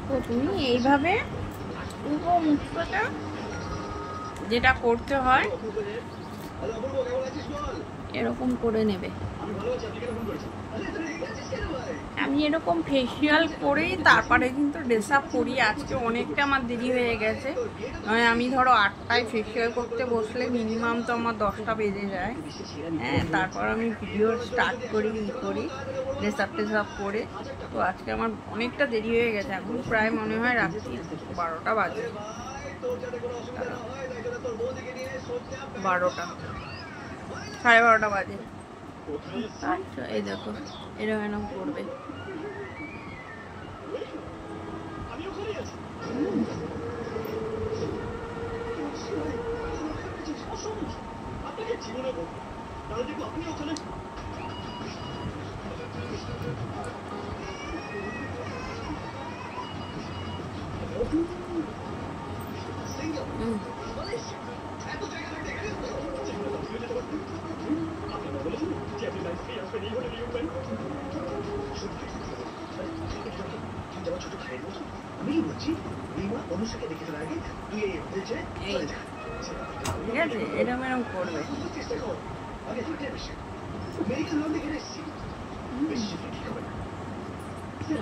তো তুমি এইভাবে পুরো মুখটা যেটা করতে হয় এরকম করে নেবে। আমি এরকম ফেসিয়াল করেই তারপরে কিন্তু ড্রেস আপ করি। আজকে অনেকটা আমার দেরি হয়ে গেছে, নয় আমি ধরো 8টায় ফেসিয়াল করতে বসলে মিনিমাম তো আমার 10টা বেজে যায়। হ্যাঁ, তারপর আমি ভিডিও স্টার্ট করি ড্রেস আপ করে। তো আজকে আমার অনেকটা দেরি হয়ে গেছে, এখন প্রায় মনে হয় রাত্রি 12টা বাজে, 12টা 12:30 বাজে। আচ্ছা, এই দেখো এরকম করবে। ঠিক আছে, এরকম করবে।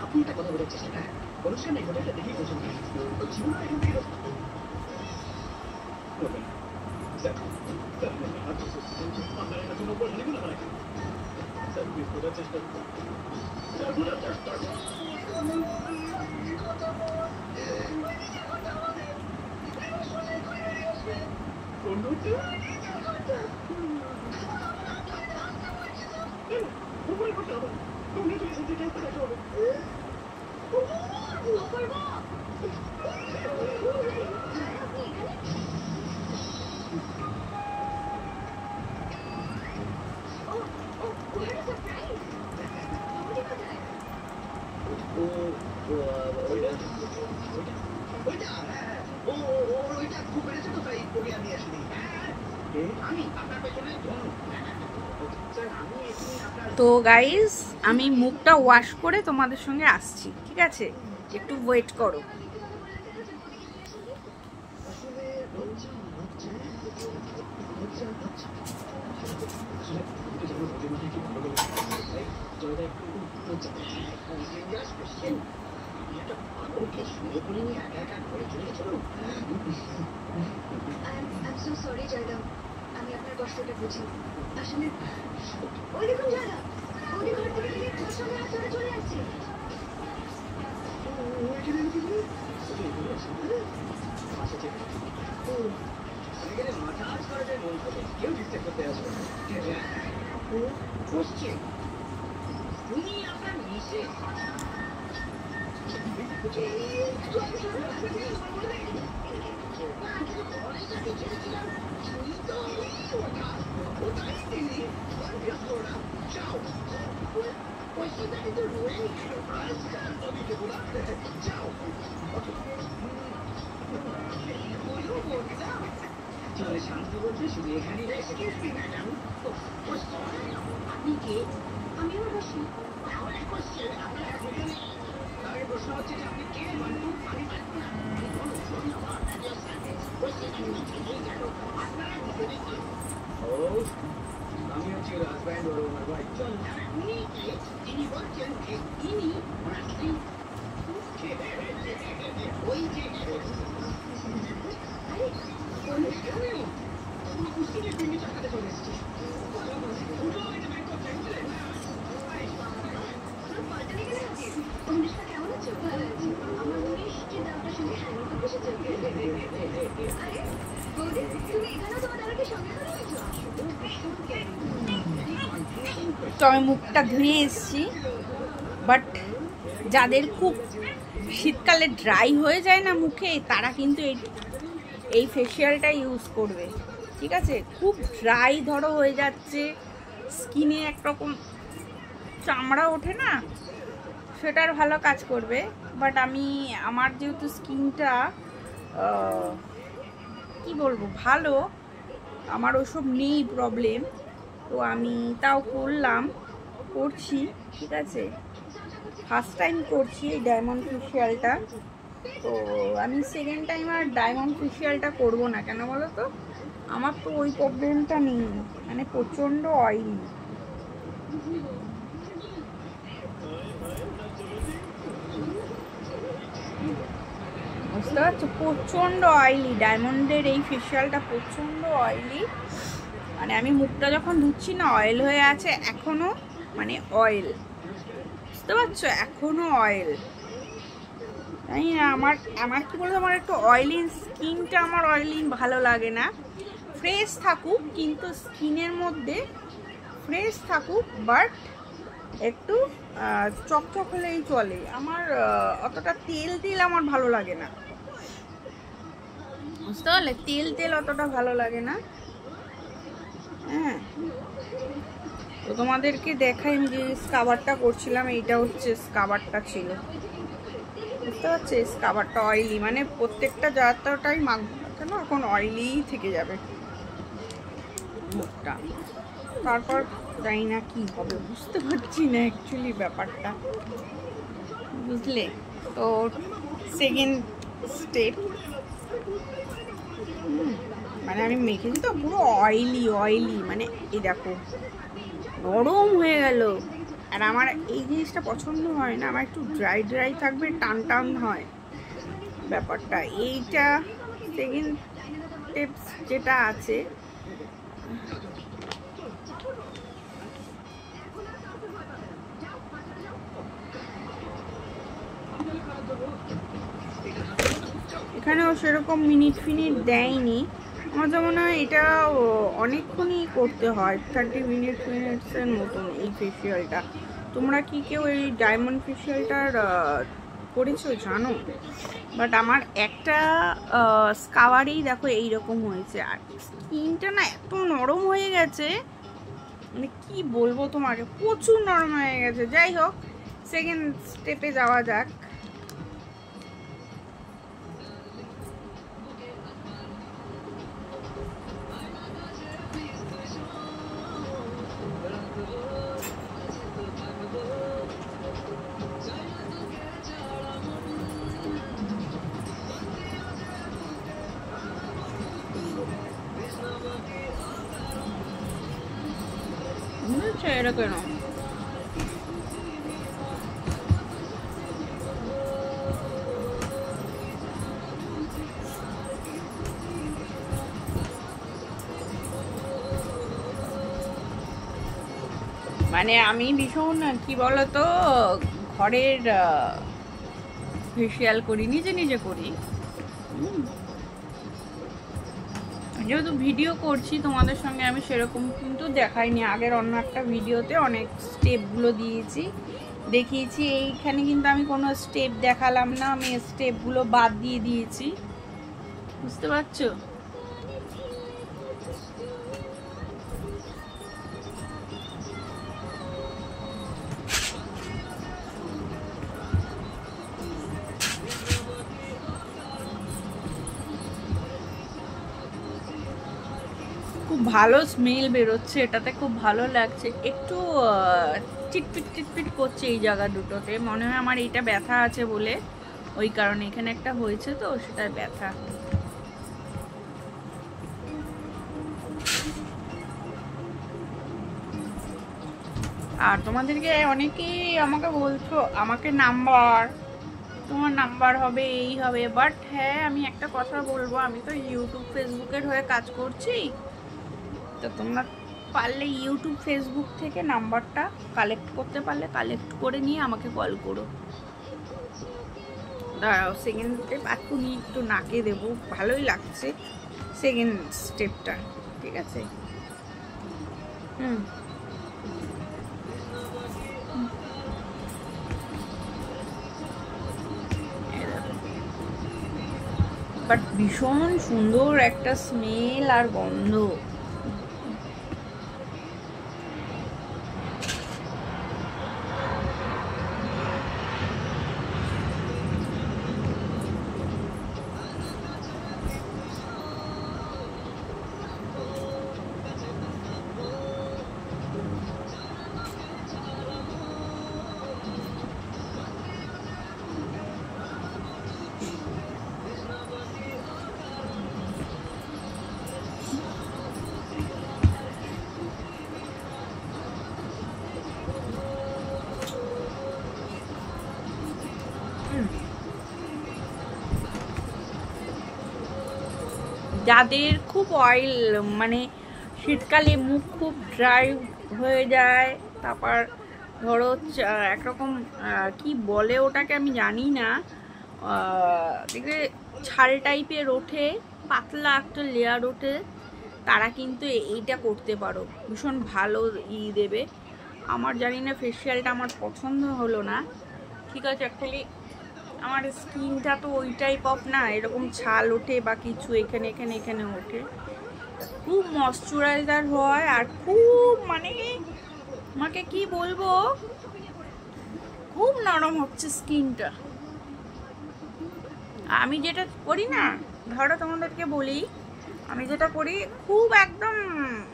আপনি একটা কথা বলার চেষ্টা করেন, অনুষ্ঠানে হোটেলটা দেখেই পছন্দ জীবন এখান থেকে তো গাইস, আমি মুখটা ওয়াশ করে তোমাদের সঙ্গে আসছি, ঠিক আছে? একটু ওয়েট করো। আমি আপনার কষ্টটা বুঝি। আসলে ওই দেখুন জায়গা, ওই ঘর থেকে তোমার সঙ্গে হাত ধরে চলে আসছে। কেউ ডিস্টার্ব করতে আসবে উনি আপনার মিসেস। শান্তি বলছে শুধু এখানে আপনি কে? আমি ওর বসি। প্রশ্ন হচ্ছে যে আপনি কে? আমি হচ্ছি হাজব্যান্ড ওর আমার ভাই। উনি তিনি বলছেন যে তিনি ওই যে চলে এসেছি। তো আমি মুখটা ধুয়ে এসেছি, বাট যাদের খুব শীতকালে ড্রাই হয়ে যায় না মুখে, তারা কিন্তু এই ফেসিয়ালটা ইউজ করবে, ঠিক আছে? খুব ড্রাই ধরো হয়ে যাচ্ছে, স্কিনে একরকম চামড়া ওঠে না, সেটার ভালো কাজ করবে। বাট আমার যেহেতু স্কিনটা কি বলবো ভালো, আমার ওসব নেই প্রবলেম, তো আমি তাও করছি, ঠিক আছে? ফার্স্ট টাইম করছি এই ডায়মন্ড ফেশিয়ালটা। তো আমি সেকেন্ড টাইম আর ডায়মন্ড ফেশিয়ালটা করবো না, কেন বলো তো, আমার তো ওই প্রবলেমটা নেই, মানে প্রচণ্ড অয়েলি। বুঝতে পারছো, প্রচণ্ড অয়েলি ডায়মন্ডের এই ফেশিয়ালটা, প্রচণ্ড অয়েলি। মানে আমি মুখটা যখন ধুচ্ছি না অয়েল হয়ে আছে এখনো, মানে অয়েল, বুঝতে পারছো, এখনো অয়েল। তাই না, আমার কি বলবো, আমার একটু অয়েলি স্কিনটা, আমার অয়েলি ভালো লাগে না। ফ্রেশ থাকুক, কিন্তু স্কিনের মধ্যে ফ্রেশ থাকুক, বাট একটু চকচক হলেই চলে। আমার অতটা তেল তেল আমার ভালো লাগে না, বুঝতে পারলে, তেল তেল অতটা ভালো লাগে না। হ্যাঁ, তো তোমাদেরকে দেখাই আমি যে স্কাবারটা করছিলাম, এইটা হচ্ছে স্কাবারটা ছিল, বুঝতে পারছি। স্কাবারটা অয়েলি, মানে প্রত্যেকটা যতটাই মাখবো কেন এখন অয়েলি থেকে যাবে মুখটা। তারপর জানি না কি হবে, বুঝতে পারছি না অ্যাকচুয়ালি ব্যাপারটা, বুঝলে। তো সেকেন্ড স্টেপ, মানে আমি মেখেছি তো পুরো অয়েলি অয়েলি, মানে এই দেখো নরম হয়ে গেল। আর আমার এই জিনিসটা পছন্দ হয় না, আমার একটু ড্রাই ড্রাই থাকবে, টান টান হয় ব্যাপারটা। এইটা সেকেন্ড টিপস যেটা আছে, এখানেও সেরকম মিনিট ফিনিট দেয়নি। আমার তো মনে হয় এটা অনেকক্ষণই করতে হয়, 30 মিনিটসের মতন এই ফেসিয়ালটা। তোমরা কি কেউ এই ডায়মন্ড ফেসিয়ালটার করেছো জানো? বাট আমার একটা স্কাওয়ারেই দেখো এইরকম হয়েছে, আর স্কিনটা না এত নরম হয়ে গেছে, মানে কি বলবো তোমাকে, প্রচুর নরম হয়ে গেছে। যাই হোক, সেকেন্ড স্টেপে যাওয়া যাক। এটা কেন মানে আমি ভীষণ কি বলতো, ঘরের ফেসিয়াল করি, নিজে নিজে করি। যেহেতু ভিডিও করছি তোমাদের সঙ্গে, আমি সেরকম কিন্তু দেখাইনি। আগের অন্য একটা ভিডিওতে অনেক স্টেপগুলো দিয়েছি, দেখিয়েছি। এইখানে কিন্তু আমি কোনো স্টেপ দেখালাম না, আমি স্টেপগুলো বাদ দিয়ে দিয়েছি, বুঝতে পারছো। খুব ভালো স্মেল বেরোচ্ছে এটাতে, খুব ভালো লাগছে। একটু চিটপিট চিটপিট করছে এই জায়গা দুটোতে, মনে হয় আমার এইটা ব্যথা আছে বলে, ওই কারণে এখানে একটা হয়েছে তো সেটার ব্যথা। আর তোমাদেরকে অনেকেই আমাকে বলছো, আমাকে নাম্বার, তোমার নাম্বার হবে, এই হবে। বাট হ্যাঁ, আমি একটা কথা বলবো, আমি তো ইউটিউব ফেসবুকের হয়ে কাজ করছি, তো তোমরা পারলে ইউটিউব ফেসবুক থেকে নাম্বারটা কালেক্ট করতে পারলে কালেক্ট করে নিয়ে আমাকে কল করো। দাঁড়াও, সেকেন্ড স্টেপ এখনই একটু নাকে দেবো, ভালোই লাগছে সেকেন্ড স্টেপটা, ঠিক আছে। বাট ভীষণ সুন্দর একটা স্মেল আর গন্ধ। যাদের খুব অয়েল মানে শীতকালে মুখ খুব ড্রাই হয়ে যায়, তারপর ধরো একরকম কি বলে ওটাকে আমি জানি না, দেখবে ছাল টাইপের ওঠে, পাতলা একটা লেয়ার ওঠে, তারা কিন্তু এইটা করতে পারো, ভীষণ ভালো দেবে। আমার জানি না ফেসিয়ালটা আমার পছন্দ হলো না, ঠিক আছে। অ্যাকচুয়ালি আমার স্কিনটা তো ওই টাইপ অফ না, এরকম ছাল ওঠে বা কিছু এখানে এখানে এখানে ওঠে, খুব ময়শ্চারাইজার হয় আর খুব মানে আমাকে কি বলবো, খুব নরম হচ্ছে স্কিনটা। আমি যেটা করি না, ধরো তোমাদেরকে বলি, আমি যেটা করি খুব একদম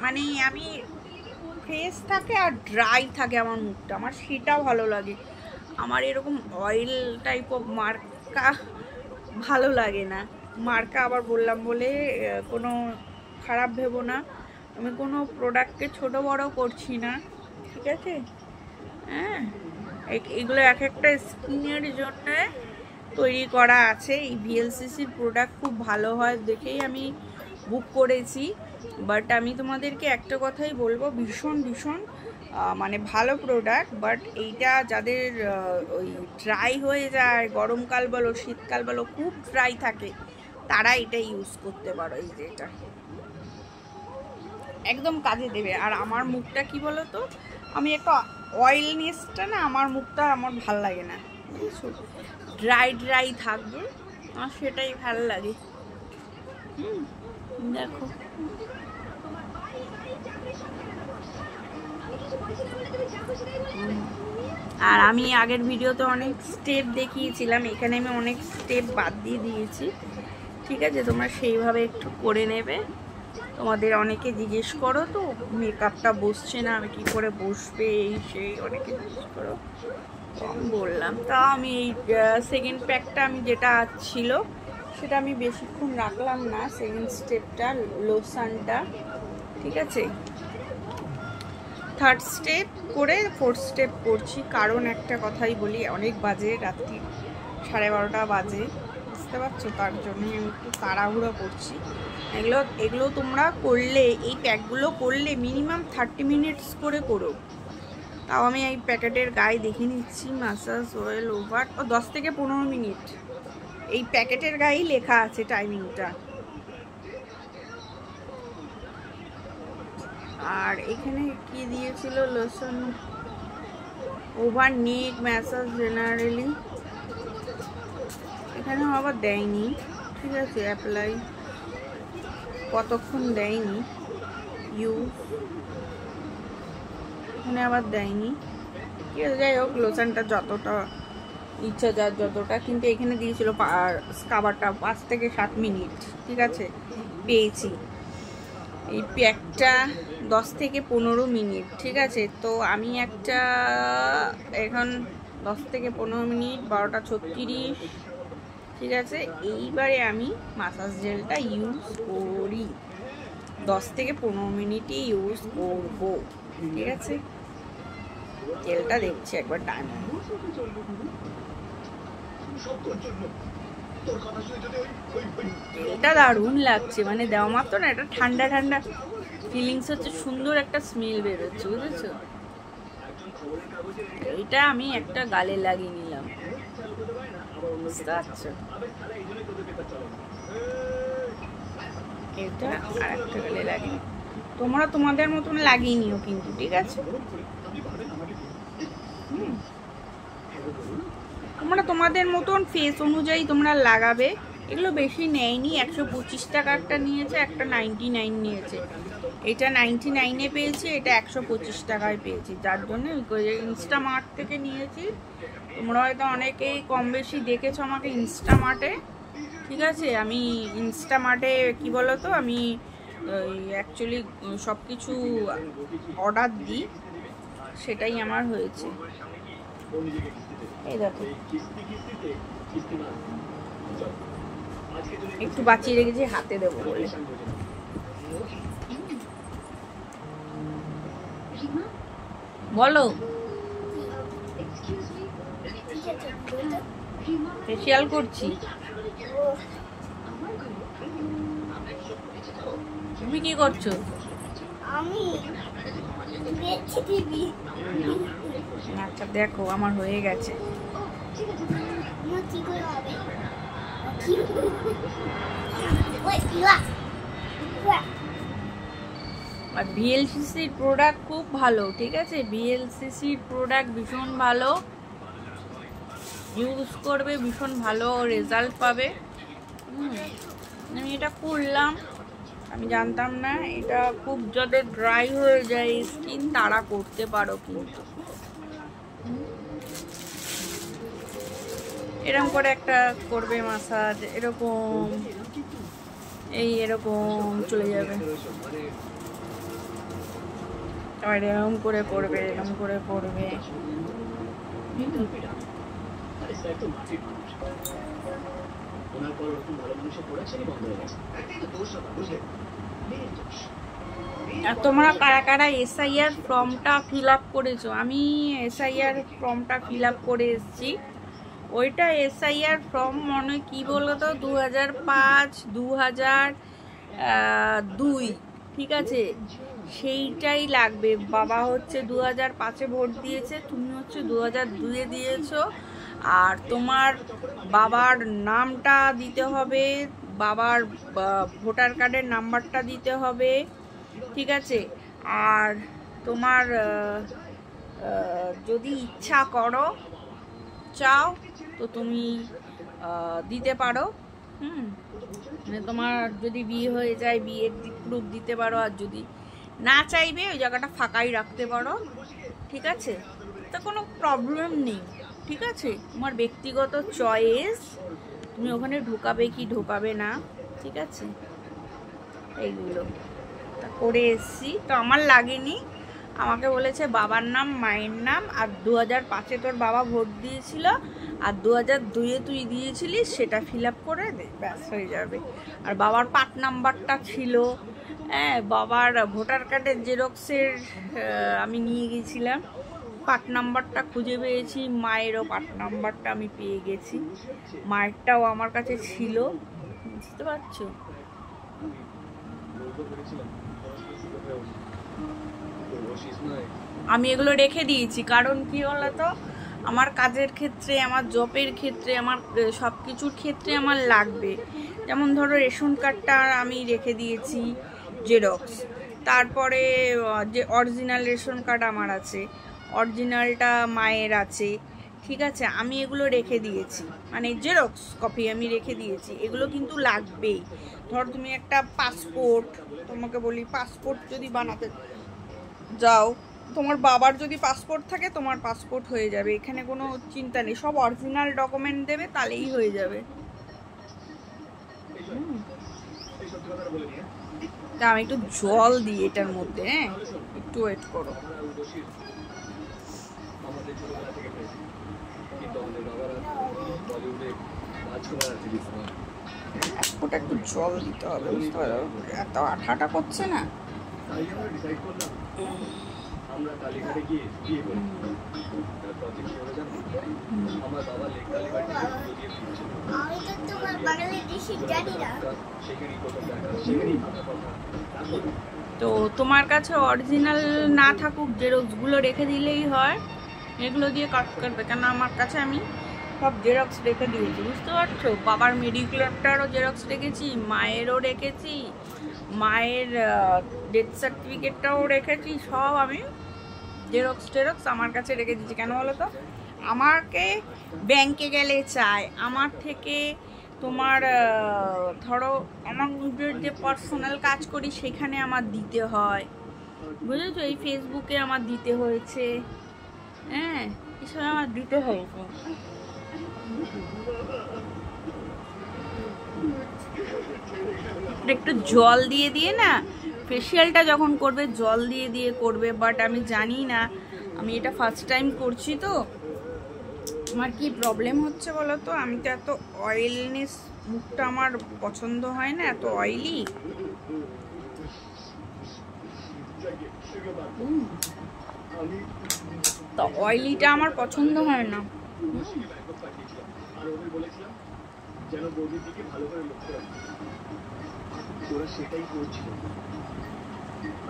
মানে আমি ফ্রেশ থাকে আর ড্রাই থাকে আমার মুখটা, আমার সেটা ভালো লাগে। আমার এরকম অয়েল টাইপ অফ মার্কা ভালো লাগে না। মার্কা আবার বললাম বলে কোনো খারাপ ভেবো না, আমি কোনো প্রোডাক্টকে ছোট বড় করছি না, ঠিক আছে। হ্যাঁ, এগুলো এক একটা স্কিনের জন্য তৈরি করা আছে। এই ভিএলসিসির প্রোডাক্ট খুব ভালো হয় দেখেই আমি বুক করেছি। বাট আমি তোমাদেরকে একটা কথাই বলবো, ভীষণ ভীষণ মানে ভালো প্রোডাক্ট। বাট এইটা যাদের ওই ড্রাই হয়ে যায়, গরমকাল বলো শীতকাল বলো খুব ড্রাই থাকে, তারা এটা ইউজ করতে পারো। এই যে এটা একদম কাজে দেবে। আর আমার মুখটা কি বলো তো, আমি একটা অয়েলনেসটা না, আমার মুখটা আমার ভাল লাগে না, বুঝেছো, ড্রাই ড্রাই থাকবে, আমার সেটাই ভাল লাগে। দেখো আর আমি আগের ভিডিওতে অনেক স্টেপ দেখিয়েছিলাম, এখানে আমি অনেক স্টেপ বাদ দিয়ে দিয়েছি, ঠিক আছে। তোমরা সেইভাবে একটু করে নেবে। তোমাদের অনেকে জিজ্ঞেস করো তো মেকআপটা বসছে না, আমি কি করে বসবে, এই সেই অনেকে জিজ্ঞেস করো, তো আমি বললাম। তা আমি এই সেকেন্ড প্যাকটা আমি যেটা ছিল সেটা আমি বেশিক্ষণ রাখলাম না, সেকেন্ড স্টেপটা লোশনটা, ঠিক আছে। থার্ড স্টেপ করে ফোর্থ স্টেপ করছি, কারণ একটা কথাই বলি, অনেক বাজে, রাত্রি 12:30 বাজে, বুঝতে পারছো, তার জন্যই আমি একটু তাড়াহুড়ো করছি। এগুলো তোমরা করলে, এই প্যাকগুলো করলে মিনিমাম 30 মিনিটস করে করো। তাও আমি এই প্যাকেটের গায়ে দেখে নিচ্ছি, ম্যাসাজ অয়েল ওভার 10 থেকে 15 মিনিট, এই প্যাকেটের গায়েই লেখা আছে টাইমিংটা। আর এখানে কি দিয়েছিল, লোশন ওভার নেক ম্যাসাজ জেনারেলি, এখানে আবার দেয়নি, ঠিক আছে। অ্যাপ্লাই কতক্ষণ দেয়নি, ইউজ এখানে আবার দেয়নি, ঠিক আছে। যাই হোক, লোশনটা যতটা ইচ্ছা যার যতটা, কিন্তু এখানে দিয়েছিল স্কাবারটা 5 থেকে 7 মিনিট, ঠিক আছে, পেয়েছি। এই প্যাকটা 10 থেকে 15 মিনিট, ঠিক আছে। তো আমি একটা এখন 10 থেকে 15 মিনিট 12:36, ঠিক আছে। এইবারে আমি মাসাজ জেলটা ইউজ করি, 10 থেকে 15 মিনিটই ইউজ করব, ঠিক আছে। জেলটা দেখছি একবার টাইম, এটা দারুণ লাগছে, মানে দেওয়া মাত্র না, এটা ঠান্ডা ঠান্ডা ফিলিংস হচ্ছে, সুন্দর একটা স্মেল বেরোচ্ছে, বুঝেছো। এটা আমি একটা গালে লাগিয়ে নিলাম, বুঝতে পারছো, এটা আর একটা গালে লাগিয়ে, তোমরা তোমাদের মতন লাগিয়ে নিও কিন্তু, ঠিক আছে। তোমরা তোমাদের মতন ফেস অনুযায়ী তোমরা লাগাবে। এগুলো বেশি নেয়নি, 125 টাকারটা নিয়েছে, একটা 99 নিয়েছে, এটা 99-এ পেয়েছি, এটা 125 টাকায় পেয়েছি, যার জন্য ইনস্টামার্ট থেকে নিয়েছি। তোমরা হয়তো অনেকেই কম বেশি দেখেছো আমাকে ইনস্টামার্টে, ঠিক আছে। আমি ইনস্টামার্টে কি বলো তো, আমি অ্যাকচুয়ালি সব কিছু অর্ডার দিই, সেটাই আমার হয়েছে। এই দেখো একটু বাঁচিয়ে রেখেছি হাতে দেবো বলে। বলো ফেসিয়াল করছি। তুমি কি করছো? আমি দেখছি টিভি। আচ্ছা দেখো, আমার হয়ে গেছে। আমার কি করে হবে? ওই ইয়া আর ভিএলসিসির প্রোডাক্ট খুব ভালো, ঠিক আছে? ভিএলসিসির প্রোডাক্ট ভীষণ ভালো, ইউজ করবে ভীষণ ভালো রেজাল্ট পাবে। আমি এটা করলাম, আমি জানতাম না এটা খুব যাদের ড্রাই হয়ে যায় স্কিন তারা করতে পারো, কিন্তু এরকম করে একটা করবে মাসাজ, এরকম এরকম চলে যাবে, আবার এরকম করে করবে, এরকম করে করবে। আর তোমরা কারা কারা এসআইআর ফর্মটা ফিল আপ করেছো? আমি এসআইআর ফর্মটা ফিল আপ করে এসেছি। ওইটা এসআইআর ফর্ম মনে কি বলতো 2005 2002, ঠিক আছে? সেইটাই লাগবে। বাবা হচ্ছে 2005-এ ভোট দিয়েছে, তুমি হচ্ছে 2002-এ দিয়েছো। আর তোমার বাবার নামটা দিতে হবে, বাবার ভোটার কার্ডের নাম্বারটা দিতে হবে, ঠিক আছে? আর তোমার যদি ইচ্ছা করো, চাও তো তুমি দিতে পারো। মানে তোমার যদি বিয়ে হয়ে যায় বিয়ের প্রুফ দিতে পারো, আর যদি না চাইবে ওই জায়গাটা ফাঁকাই রাখতে পারো, ঠিক আছে? তা কোনো প্রবলেম নেই, ঠিক আছে? তোমার ব্যক্তিগত চয়েস, তুমি ওখানে ঢোকাবে কি ঢোকাবে না, ঠিক আছে? এইগুলো তা করে এসছি, তো আমার লাগেনি। আমাকে বলেছে বাবার নাম, মায়ের নাম, আর 2005-এ তোর বাবা ভোট দিয়েছিল আর 2002-এ তুই দিয়েছিলিস, সেটা ফিল আপ করে দে, ব্যাস হয়ে যাবে। আর বাবার পাট নাম্বারটা ছিল, হ্যাঁ, বাবার ভোটার কার্ডের জেরক্সের আমি নিয়ে গেছিলাম, পাট নাম্বারটা খুঁজে পেয়েছি, মায়েরও পাট নাম্বারটা আমি পেয়ে গেছি, মায়েরটাও আমার কাছে ছিল, বুঝতে পারছো? আমি এগুলো রেখে দিয়েছি, কারণ কি বলতো, আমার কাজের ক্ষেত্রে, আমার জবের ক্ষেত্রে, আমার সব কিছুর ক্ষেত্রে আমার লাগবে। যেমন ধরো রেশন কার্ডটা আমি রেখে দিয়েছি জেরক্স, তারপরে যে অরিজিনাল রেশন কার্ড আমার আছে, অরিজিনালটা মায়ের আছে, ঠিক আছে? আমি এগুলো রেখে দিয়েছি, মানে জেরক্স কপি আমি রেখে দিয়েছি, এগুলো কিন্তু লাগবেই। ধর তুমি একটা পাসপোর্ট, তোমাকে বলি পাসপোর্ট যদি বানাতে যাও, তোমার বাবার যদি পাসপোর্ট থাকে তোমার পাসপোর্ট হয়ে যাবে, এখানে কোনো চিন্তা নেই, সব অরিজিনাল ডকুমেন্ট দেবে তাহলেই হয়ে যাবে। তা আমি একটু জল দিই এটার মধ্যে, হ্যাঁ, একটু ওয়েট করো। ওটা একটু জল দিতে হবে, বুঝতে পারো, এত আঠাটা করছে না। আমরা কালীঘাটে গিয়ে বিয়ে করি, আমার বাবা লেক কালীঘাটে গিয়ে ফিরছে, আমি তো তোমার বাঙালি ডিশি জানি না, সেখানেই প্রথম দেখা, সেখানেই কথা। তো তোমার কাছে অরিজিনাল না থাকুক, জেরক্সগুলো রেখে দিলেই হয়, এগুলো দিয়ে কাজ করবে। কেন আমার কাছে আমি সব জেরক্স রেখে দিয়েছি, বুঝতে পারছো? বাবার মেডিক্লেমটারও জেরক্স রেখেছি, মায়েরও রেখেছি, মায়ের ডেথ সার্টিফিকেটটাও রেখেছি, সব আমি জেরক্স আমার কাছে রেখে দিয়েছি। কেন বলো তো, আমাকে ব্যাংকে গেলে চাই আমার থেকে, তোমার ধরো আমার নিজের যে পার্সোনাল কাজ করি সেখানে আমার দিতে হয়, বুঝেছো? এই ফেসবুকে আমার দিতে হয়েছে, হ্যাঁ, এসব আমার দিতে হয়েছে। একটু জল দিয়ে দিয়ে না, ফেসিয়ালটা যখন করবে জল দিয়ে দিয়ে করবে, বাট আমি জানি না, আমি এটা ফার্স্ট টাইম করছি, তো আমার কি প্রবলেম হচ্ছে বলো তো, আমি তো এত অয়েলনেস, মুখটা আমার পছন্দ হয় না এত অয়েলি, তো অয়েলিটা আমার পছন্দ হয় না। আর ওদের বলেছিলাম যেন বৌদির দিকে ভালো করে লক্ষ্য রাখে। ওরা সেটাই করছিল।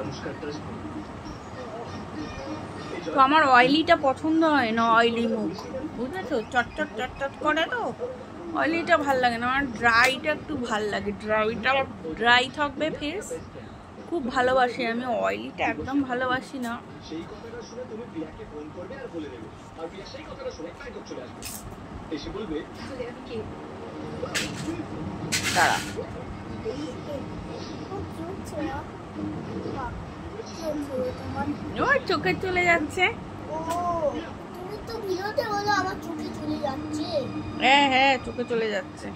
অনুষ্কারটা তো আমার অয়েলিটা পছন্দ হয় না, অয়েলি মুখ বুঝেছো, চটচট চটচট করে তো অয়েলিটা ভাল লাগে না আমার, ড্রাইটা একটু ভাল লাগে, ড্রাই থাকবে ফেস খুব ভালোবাসি আমি, অয়েলিটা একদম ভালোবাসি না। সেই কথাটা শুনে তুমি প্রিয়াকে ফোন করবে আর বলে দেবে, আর প্রিয়া সেই কথাটা শুনে টাইম চলে আসবে, এসে বলবে দাঁড়া ওর চোখে চলে যাচ্ছে। তুমি তো ভিডিওতে বলো আমার চোখে চলে যাচ্ছে। হ্যাঁ হ্যাঁ চোখে চলে যাচ্ছে।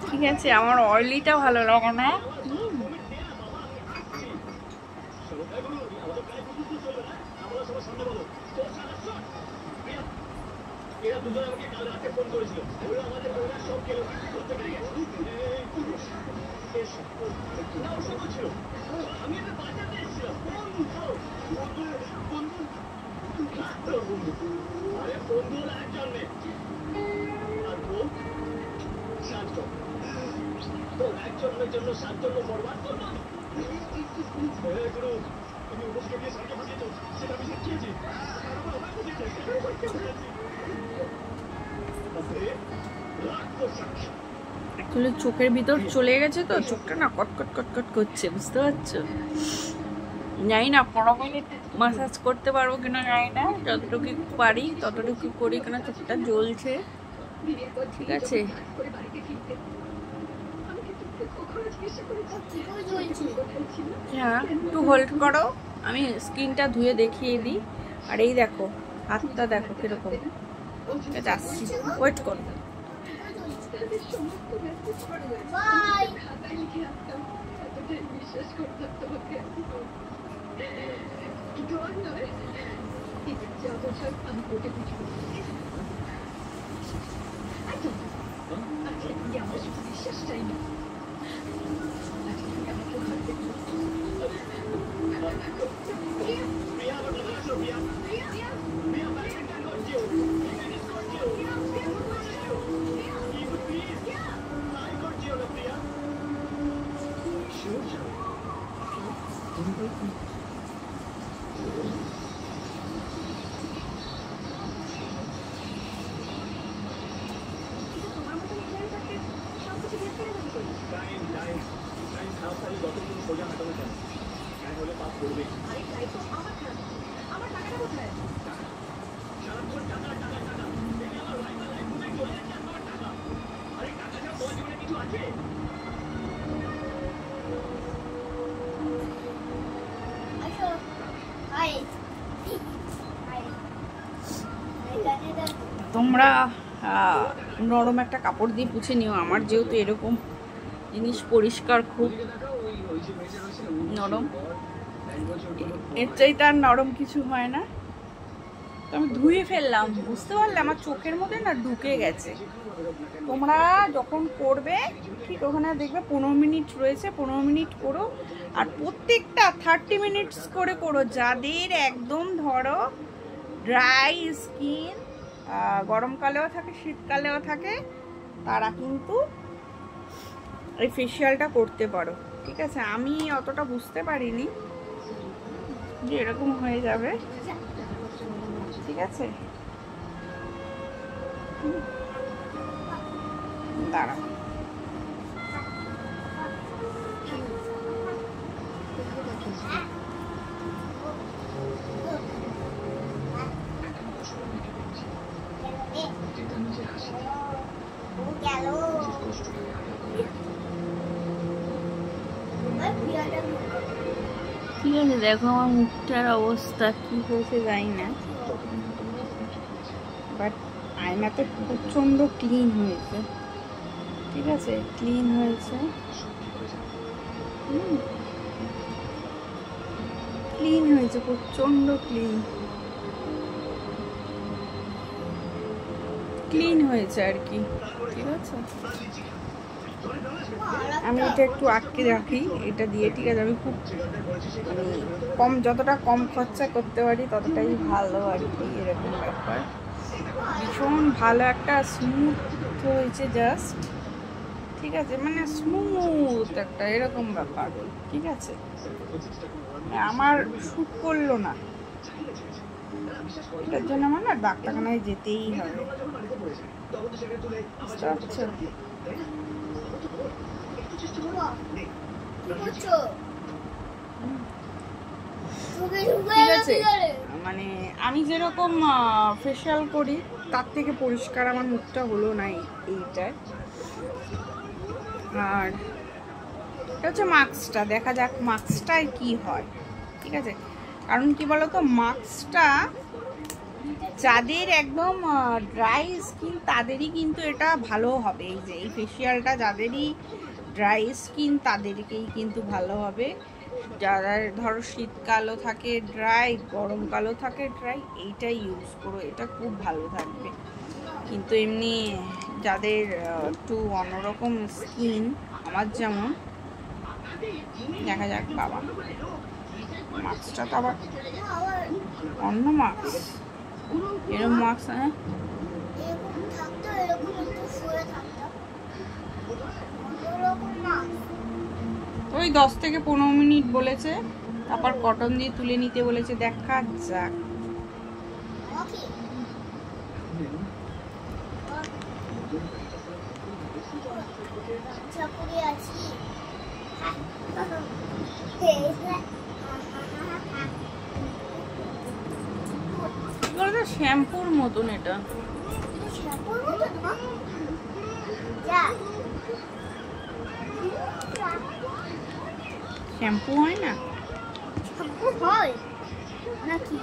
ঠিক আছে আমার অয়েলিটা ভালো লাগে না। এরা দুজন আমাকে কাল রাতে ফোন করেছিল, ওরা আমাদের পরিবার সব কেলো করতে পেরে গেছে। আমি এটা বাঁচাতে এসেছিলাম। আরে বন্ধু হলো একজন মেয়ে আর বোন 7 জন। তো একজনের জন্য 7 জন বরবাদ করবো? গুরু তুমি উপসকে দিয়ে সামনে ফাঁসিয়েছ, সেটা আমি শিখিয়েছি। অ্যাকচুয়ালি চোখের ভিতর চলে গেছে তো, চোখটা না কটকট কটকট করছে, বুঝতে পারছো? জানি না 15 মিনিট মাসাজ করতে পারবো কিনা জানি না, যতটুকু পারি ততটুকু করি, কিনা চোখটা জ্বলছে। ঠিক আছে হ্যাঁ একটু হোল্ড করো, আমি স্কিনটা ধুয়ে দেখিয়ে দিই। আর এই দেখো হাতটা দেখো কিরকম, যাচ্ছি ওয়েট করো। তোমরা নরম একটা কাপড় দিয়ে পুছে নিও, আমার যেহেতু এরকম জিনিস পরিষ্কার খুব নরম, এর চাইতে আর নরম কিছু হয় না। তো আমি ধুয়ে ফেললাম, বুঝতে পারলে আমার চোখের মধ্যে না ঢুকে গেছে। তোমরা যখন করবে ঠিক ওখানে দেখবে 15 মিনিট রয়েছে, 15 মিনিট করো, আর প্রত্যেকটা 30 মিনিটস করে করো। যাদের একদম ধরো ড্রাই স্কিন, গরমকালেও থাকে শীতকালেও থাকে, তারা কিন্তু এই ফেসিয়ালটা করতে পারো। ঠিক আছে আমি অতটা বুঝতে পারিনি যে এরকম হয়ে যাবে। ঠিক আছে দাঁড়া ঠিক আছে দেখো আমার মুখটার অবস্থা কি হয়েছে জানি না, বাট আয়নাতে প্রচণ্ড ক্লিন হয়েছে। ঠিক আছে ক্লিন হয়েছে, ক্লিন হয়েছে, প্রচণ্ড ক্লিন হয়েছে আর কি। ঠিক আছে আমি এটা একটু আটকে রাখি এটা দিয়ে, ঠিক আছে? আমি খুব কম, যতটা কম খরচা করতে পারি ততটাই ভালো আর কি, এরকম ব্যাপার। ভীষণ ভালো একটা স্মুথ হয়েছে জাস্ট, ঠিক আছে? মানে স্মুথ একটা এরকম ব্যাপার, ঠিক আছে? আমার শ্যুট করলো না, এটার জন্য আমার না ডাক্তারখানায় যেতেই হবে, বুঝতে পারছো? ঠিক আছে, মানে আমি যেরকম ফেশিয়াল করি তার থেকে পরিষ্কার আমার মুখটা হলো না এইটায়। আর এটা হচ্ছে মাস্কটা, দেখা যাক মাস্কটায় কি হয়, ঠিক আছে? কারণ কি বলতো, মাস্কটা যাদের একদম ড্রাই স্কিন তাদেরই কিন্তু এটা ভালো হবে। এই যে এই ফেশিয়ালটা যাদেরই ড্রাই স্কিন তাদেরকেই কিন্তু ভালো হবে। যারা ধরো শীতকালও থাকে ড্রাই, গরমকালও থাকে ড্রাই, এইটাই ইউজ করো, এটা খুব ভালো থাকবে। কিন্তু এমনি যাদের একটু অন্যরকম স্কিন, আমার যেমন, দেখা যাক। বাবা, মাস্কটা তো আবার অন্য মাস্ক, এরকম মাস্ক, হ্যাঁ ওই 10 থেকে 15 মিনিট বলেছে, তারপর কটন দিয়ে তুলে নিতে বলেছে, দেখা যাক। শ্যাম্পুর মতন এটা, শ্যাম্পু হয় না? শ্যাম্পু হয় নাকি?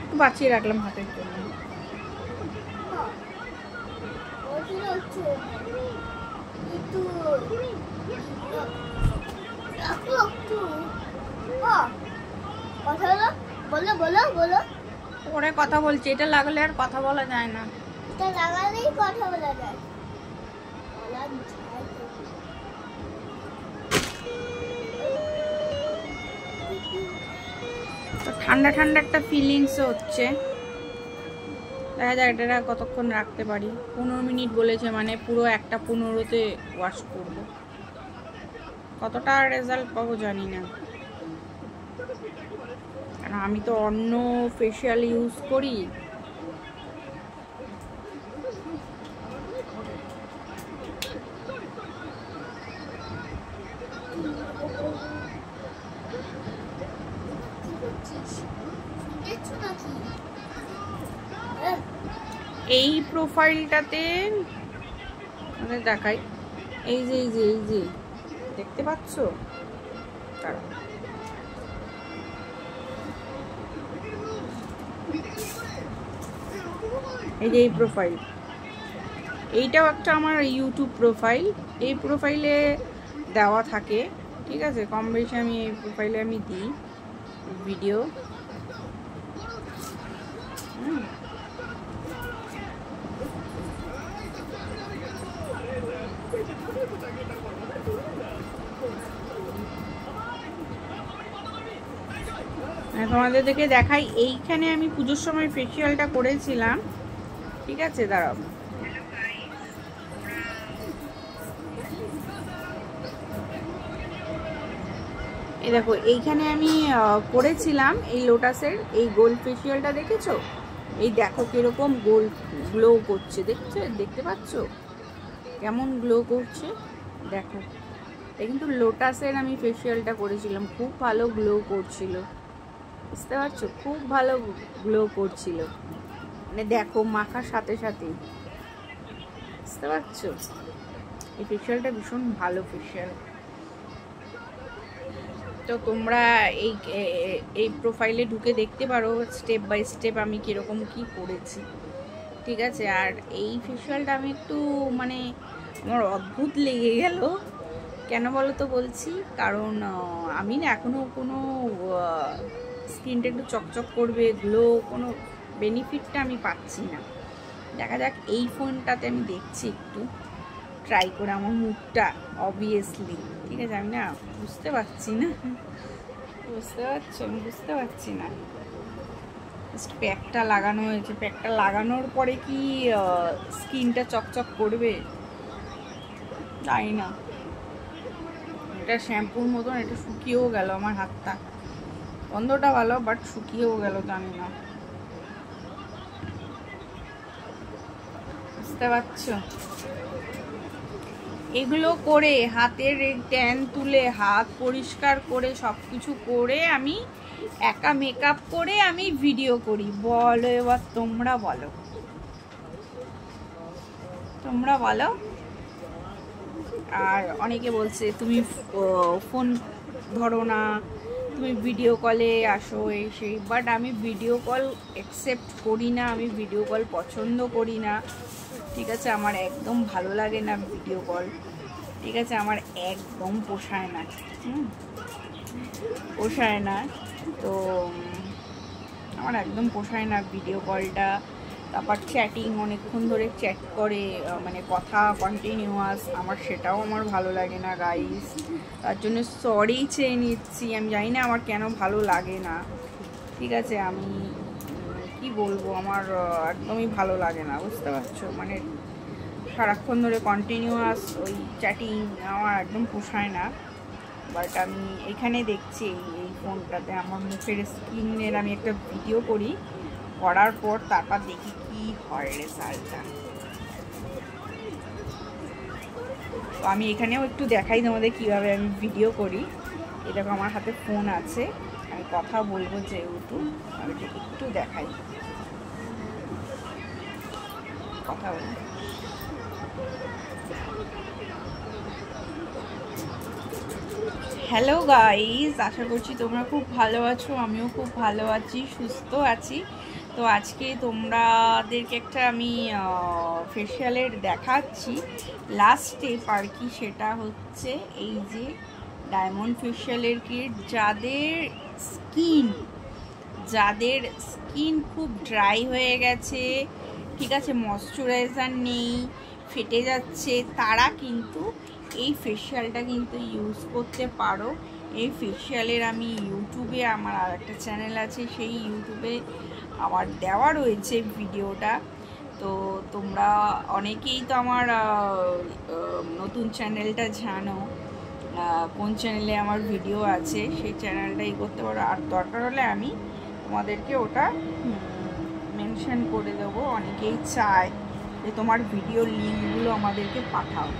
একটু বাঁচিয়ে রাখলাম হাতের জন্য। ওরে কথা বলছি, এটা লাগালে আর কথা বলা যায় না। এটা লাগালেই কথা বলা যায়। তো ঠান্ডা ঠান্ডা একটা ফিলিংস হচ্ছে, দেখা যায় এটা কতক্ষণ রাখতে পারি। 15 মিনিট বলেছে, মানে পুরো 1:15-তে ওয়াশ করব। কতটা রেজাল্ট পাবো জানি না, কারণ আমি তো অন্য ফেশিয়াল ইউজ করি। এই প্রোফাইলটাতে দেখাই, এই যে এই যে এই যে দেখতে পাচ্ছ, এই যে এই প্রোফাইল, এইটাও একটা আমার ইউটিউব প্রোফাইল। এই প্রোফাইলে দেওয়া থাকে, ঠিক আছে? কম বেশি আমি এই প্রোফাইলে আমি দিই ভিডিও। তোমাদের দেখে দেখাই, এইখানে আমি পুজোর সময় ফেশিয়ালটা করেছিলাম, ঠিক আছে? দাঁড়াও, এই দেখো এইখানে আমি করেছিলাম এই লোটাসের এই গোল্ড ফেশিয়ালটা, দেখেছো? এই দেখো কিরকম গোল্ড গ্লো করছে, দেখতে পাচ্ছ? কেমন গ্লো করছে দেখো। এটা কিন্তু লোটাসের আমি ফেসিয়ালটা করেছিলাম, খুব ভালো গ্লো করছিল, বুঝতে পারছো, খুব ভালো গ্লো করছিল, মানে দেখো মাখার সাথে সাথেই, বুঝতে পারছো। এই ফেসিয়ালটা ভীষণ ভালো ফেসিয়াল। তো তোমরা এই প্রোফাইলে ঢুকে দেখতে পারো স্টেপ বাই স্টেপ আমি কীরকম কি করেছি, ঠিক আছে। আর এই ফেসিয়ালটা আমি একটু মানে আমার অদ্ভুত লেগে গেল, কেন বলো তো বলছি, কারণ আমি না এখনও কোনো স্কিনটা একটু চকচক করবে, গ্লো, কোনো বেনিফিটটা আমি পাচ্ছি না। দেখা যাক এই ফোনটাতে আমি দেখছি একটু ট্রাই করে আমার মুখটা, অবভিয়াসলি, ঠিক আছে। আমি না বুঝতে পারছি না, বুঝতে পারছো, আমি বুঝতে পারছি না। জাস্ট প্যাকটা লাগানো হয়েছে, প্যাকটা লাগানোর পরে কি স্কিনটা চকচক করবে জানি না। এটা শ্যাম্পুর মতন, এটা শুকিয়েও গেল আমার হাতটা, গন্ধটা ভালো বাট শুকিয়েও গেল, জানি না, বুঝতে পারছো। এগুলো করে হাতের ট্যান তুলে, হাত পরিষ্কার করে, সব কিছু করে আমি একা মেকআপ করে আমি ভিডিও করি। বলো এবার তোমরা বলো, তোমরা বলো। আর অনেকে বলছে তুমি ফোন ধরো না, তুমি ভিডিও কলে আসো, এই সেই, বাট আমি ভিডিও কল অ্যাকসেপ্ট করি না, আমি ভিডিও কল পছন্দ করি না, ঠিক আছে। আমার একদম ভালো লাগে না ভিডিও কল, ঠিক আছে, আমার একদম পোষায় না, পোষায় না। তো আমার একদম পোষায় না ভিডিও কলটা। তারপর চ্যাটিং, অনেকক্ষণ ধরে চ্যাট করে, মানে কথা কন্টিনিউয়াস, আমার সেটাও আমার ভালো লাগে না গাইস। তার জন্য সরি চেয়ে নিচ্ছি, আমি জানি না আমার কেন ভালো লাগে না, ঠিক আছে। আমি কি বলবো, আমার একদমই ভালো লাগে না, বুঝতে পারছো। মানে সারাক্ষণ ধরে কন্টিনিউয়াস ওই চ্যাটিং আমার একদম পোষায় না। বাট আমি এখানে দেখছি এই ফোনটাতে আমার মুখের স্কিনের আমি একটা ভিডিও করি, করার পর তারপর দেখি কি হয় রেজাল্টটা। তো আমি এখানেও একটু দেখাই তোমাদের কীভাবে আমি ভিডিও করি। এই দেখো আমার হাতে ফোন আছে, আমি কথা বলবো যেহেতু, আমি একটু দেখাই, কথা বলি। হ্যালো গাইস, আশা করছি তোমরা খুব ভালো আছো, আমিও খুব ভালো আছি, সুস্থ আছি। তো আজকে তোমাদেরকে একটা আমি ফেশিয়ালের দেখাচ্ছি লাস্ট স্টেপ আর কি, সেটা হচ্ছে এই যে ডায়মন্ড ফেশিয়ালের কিট। যাদের স্কিন খুব ড্রাই হয়ে গেছে, ঠিক আছে, ময়শ্চারাইজার নেই, ফেটে যাচ্ছে, তারা কিন্তু এই ফেশিয়ালটা কিন্তু ইউজ করতে পারো। এই ফেশিয়ালের আমি ইউটিউবে, আমার আর একটা চ্যানেল আছে, সেই ইউটিউবে আমার দেওয়া রয়েছে ভিডিওটা। তো তোমরা অনেকেই তো আমার নতুন চ্যানেলটা জানো, কোন চ্যানেলে আমার ভিডিও আছে, সেই চ্যানেলটাই করতে পারো। আর দরকার হলে আমি তোমাদেরকে ওটা মেনশন করে দেবো। অনেকেই চায় যে তোমার ভিডিওর লিঙ্কগুলো আমাদেরকে পাঠাও,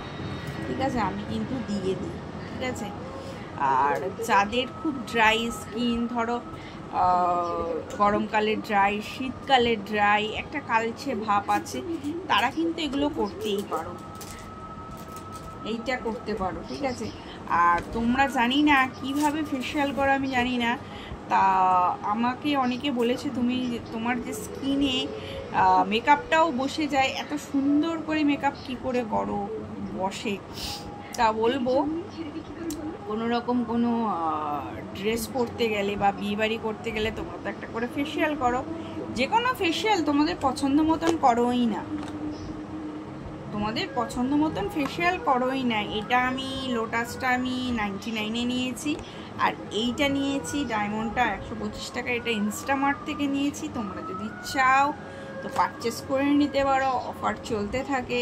ঠিক আছে, আমি কিন্তু দিয়ে দিই, ঠিক আছে। আর যাদের খুব ড্রাই স্কিন, ধরো গরমকালে ড্রাই, শীতকালে ড্রাই, একটা কালচে ভাব আছে, তারা কিন্তু এগুলো করতেই পারো, এইটা করতে পারো, ঠিক আছে। আর তোমরা জানি না কিভাবে ফেশিয়াল করো, আমি জানি না, তা আমাকে অনেকে বলেছে তুমি তোমার যে স্কিনে মেকআপটাও বসে যায়, এত সুন্দর করে মেকআপ কি করে করো, বসে। তা বলবো কোনো রকম কোনো ড্রেস পরতে গেলে বা বিয়েবাড়ি করতে গেলে তোমরা তো একটা করে ফেশিয়াল করো, যে কোনো ফেশিয়াল তোমাদের পছন্দ মতন করোই না, তোমাদের পছন্দ মতন ফেশিয়াল করোই না। এটা আমি লোটাসটা আমি 99-এ নিয়েছি, আর এইটা নিয়েছি ডায়মন্ডটা 125 টাকা, এটা ইনস্টামার্ট থেকে নিয়েছি। তোমরা যদি চাও তো পারচেস করে নিতে পারো, অফার চলতে থাকে।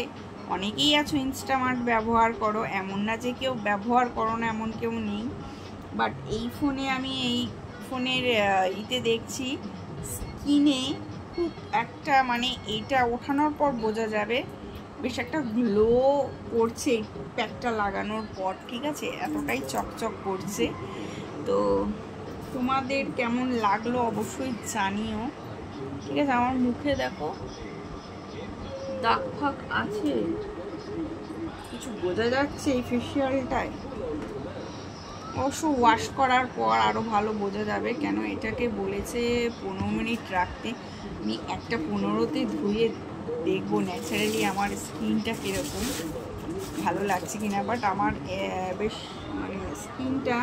অনেকেই আছো ইনস্টামার্ট ব্যবহার করো, এমন না যে কেউ ব্যবহার করো না, এমন কেউ নেই। বাট এই ফোনে আমি এই ফোনের ইতে দেখছি স্কিনে খুব একটা, মানে এইটা ওঠানোর পর বোঝা যাবে বেশ একটা গ্লো করছে প্যাকটা লাগানোর পর, ঠিক আছে, এতটাই চকচক করছে। তো তোমাদের কেমন লাগলো অবশ্যই জানিও, ঠিক আছে। আমার মুখে দেখো দাগ ফাগ আছে, কিছু বোঝা যাচ্ছে এই ফেসিয়ালটায়? অবশ্য ওয়াশ করার পর আরও ভালো বোঝা যাবে, কেন এটাকে বলেছে 15 মিনিট রাখতে। আমি একটা 15তে ধুয়ে দেখবো ন্যাচারালি আমার স্কিনটা কীরকম, ভালো লাগছে কিনা। বাট আমার বেশ মানে স্কিনটা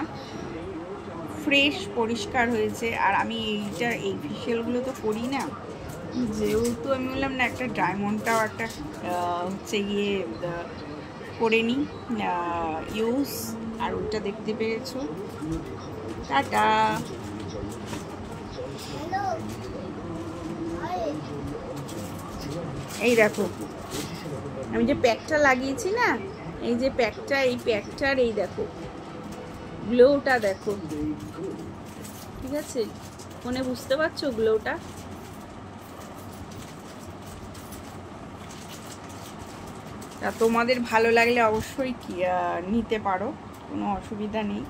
ফ্রেশ পরিষ্কার হয়েছে। আর আমি এই ফেসিয়ালগুলো তো করি না, যেহেতু আমি বললাম না একটা ডায়মন্ডটাও একটা হচ্ছে গিয়ে করে নিই ইউজ। আর ওইটা দেখতে পেরেছো, টাটা। এই দেখো আমি যে প্যাকটা লাগিয়েছি না, এই যে প্যাকটা, এই প্যাকটার এই দেখো গ্লোটা দেখো, ঠিক আছে, ফোনে বুঝতে পারছো গ্লোটা? তা তোমাদের ভালো লাগলে অবশ্যই নিতে পারো, কোনো অসুবিধা নেই।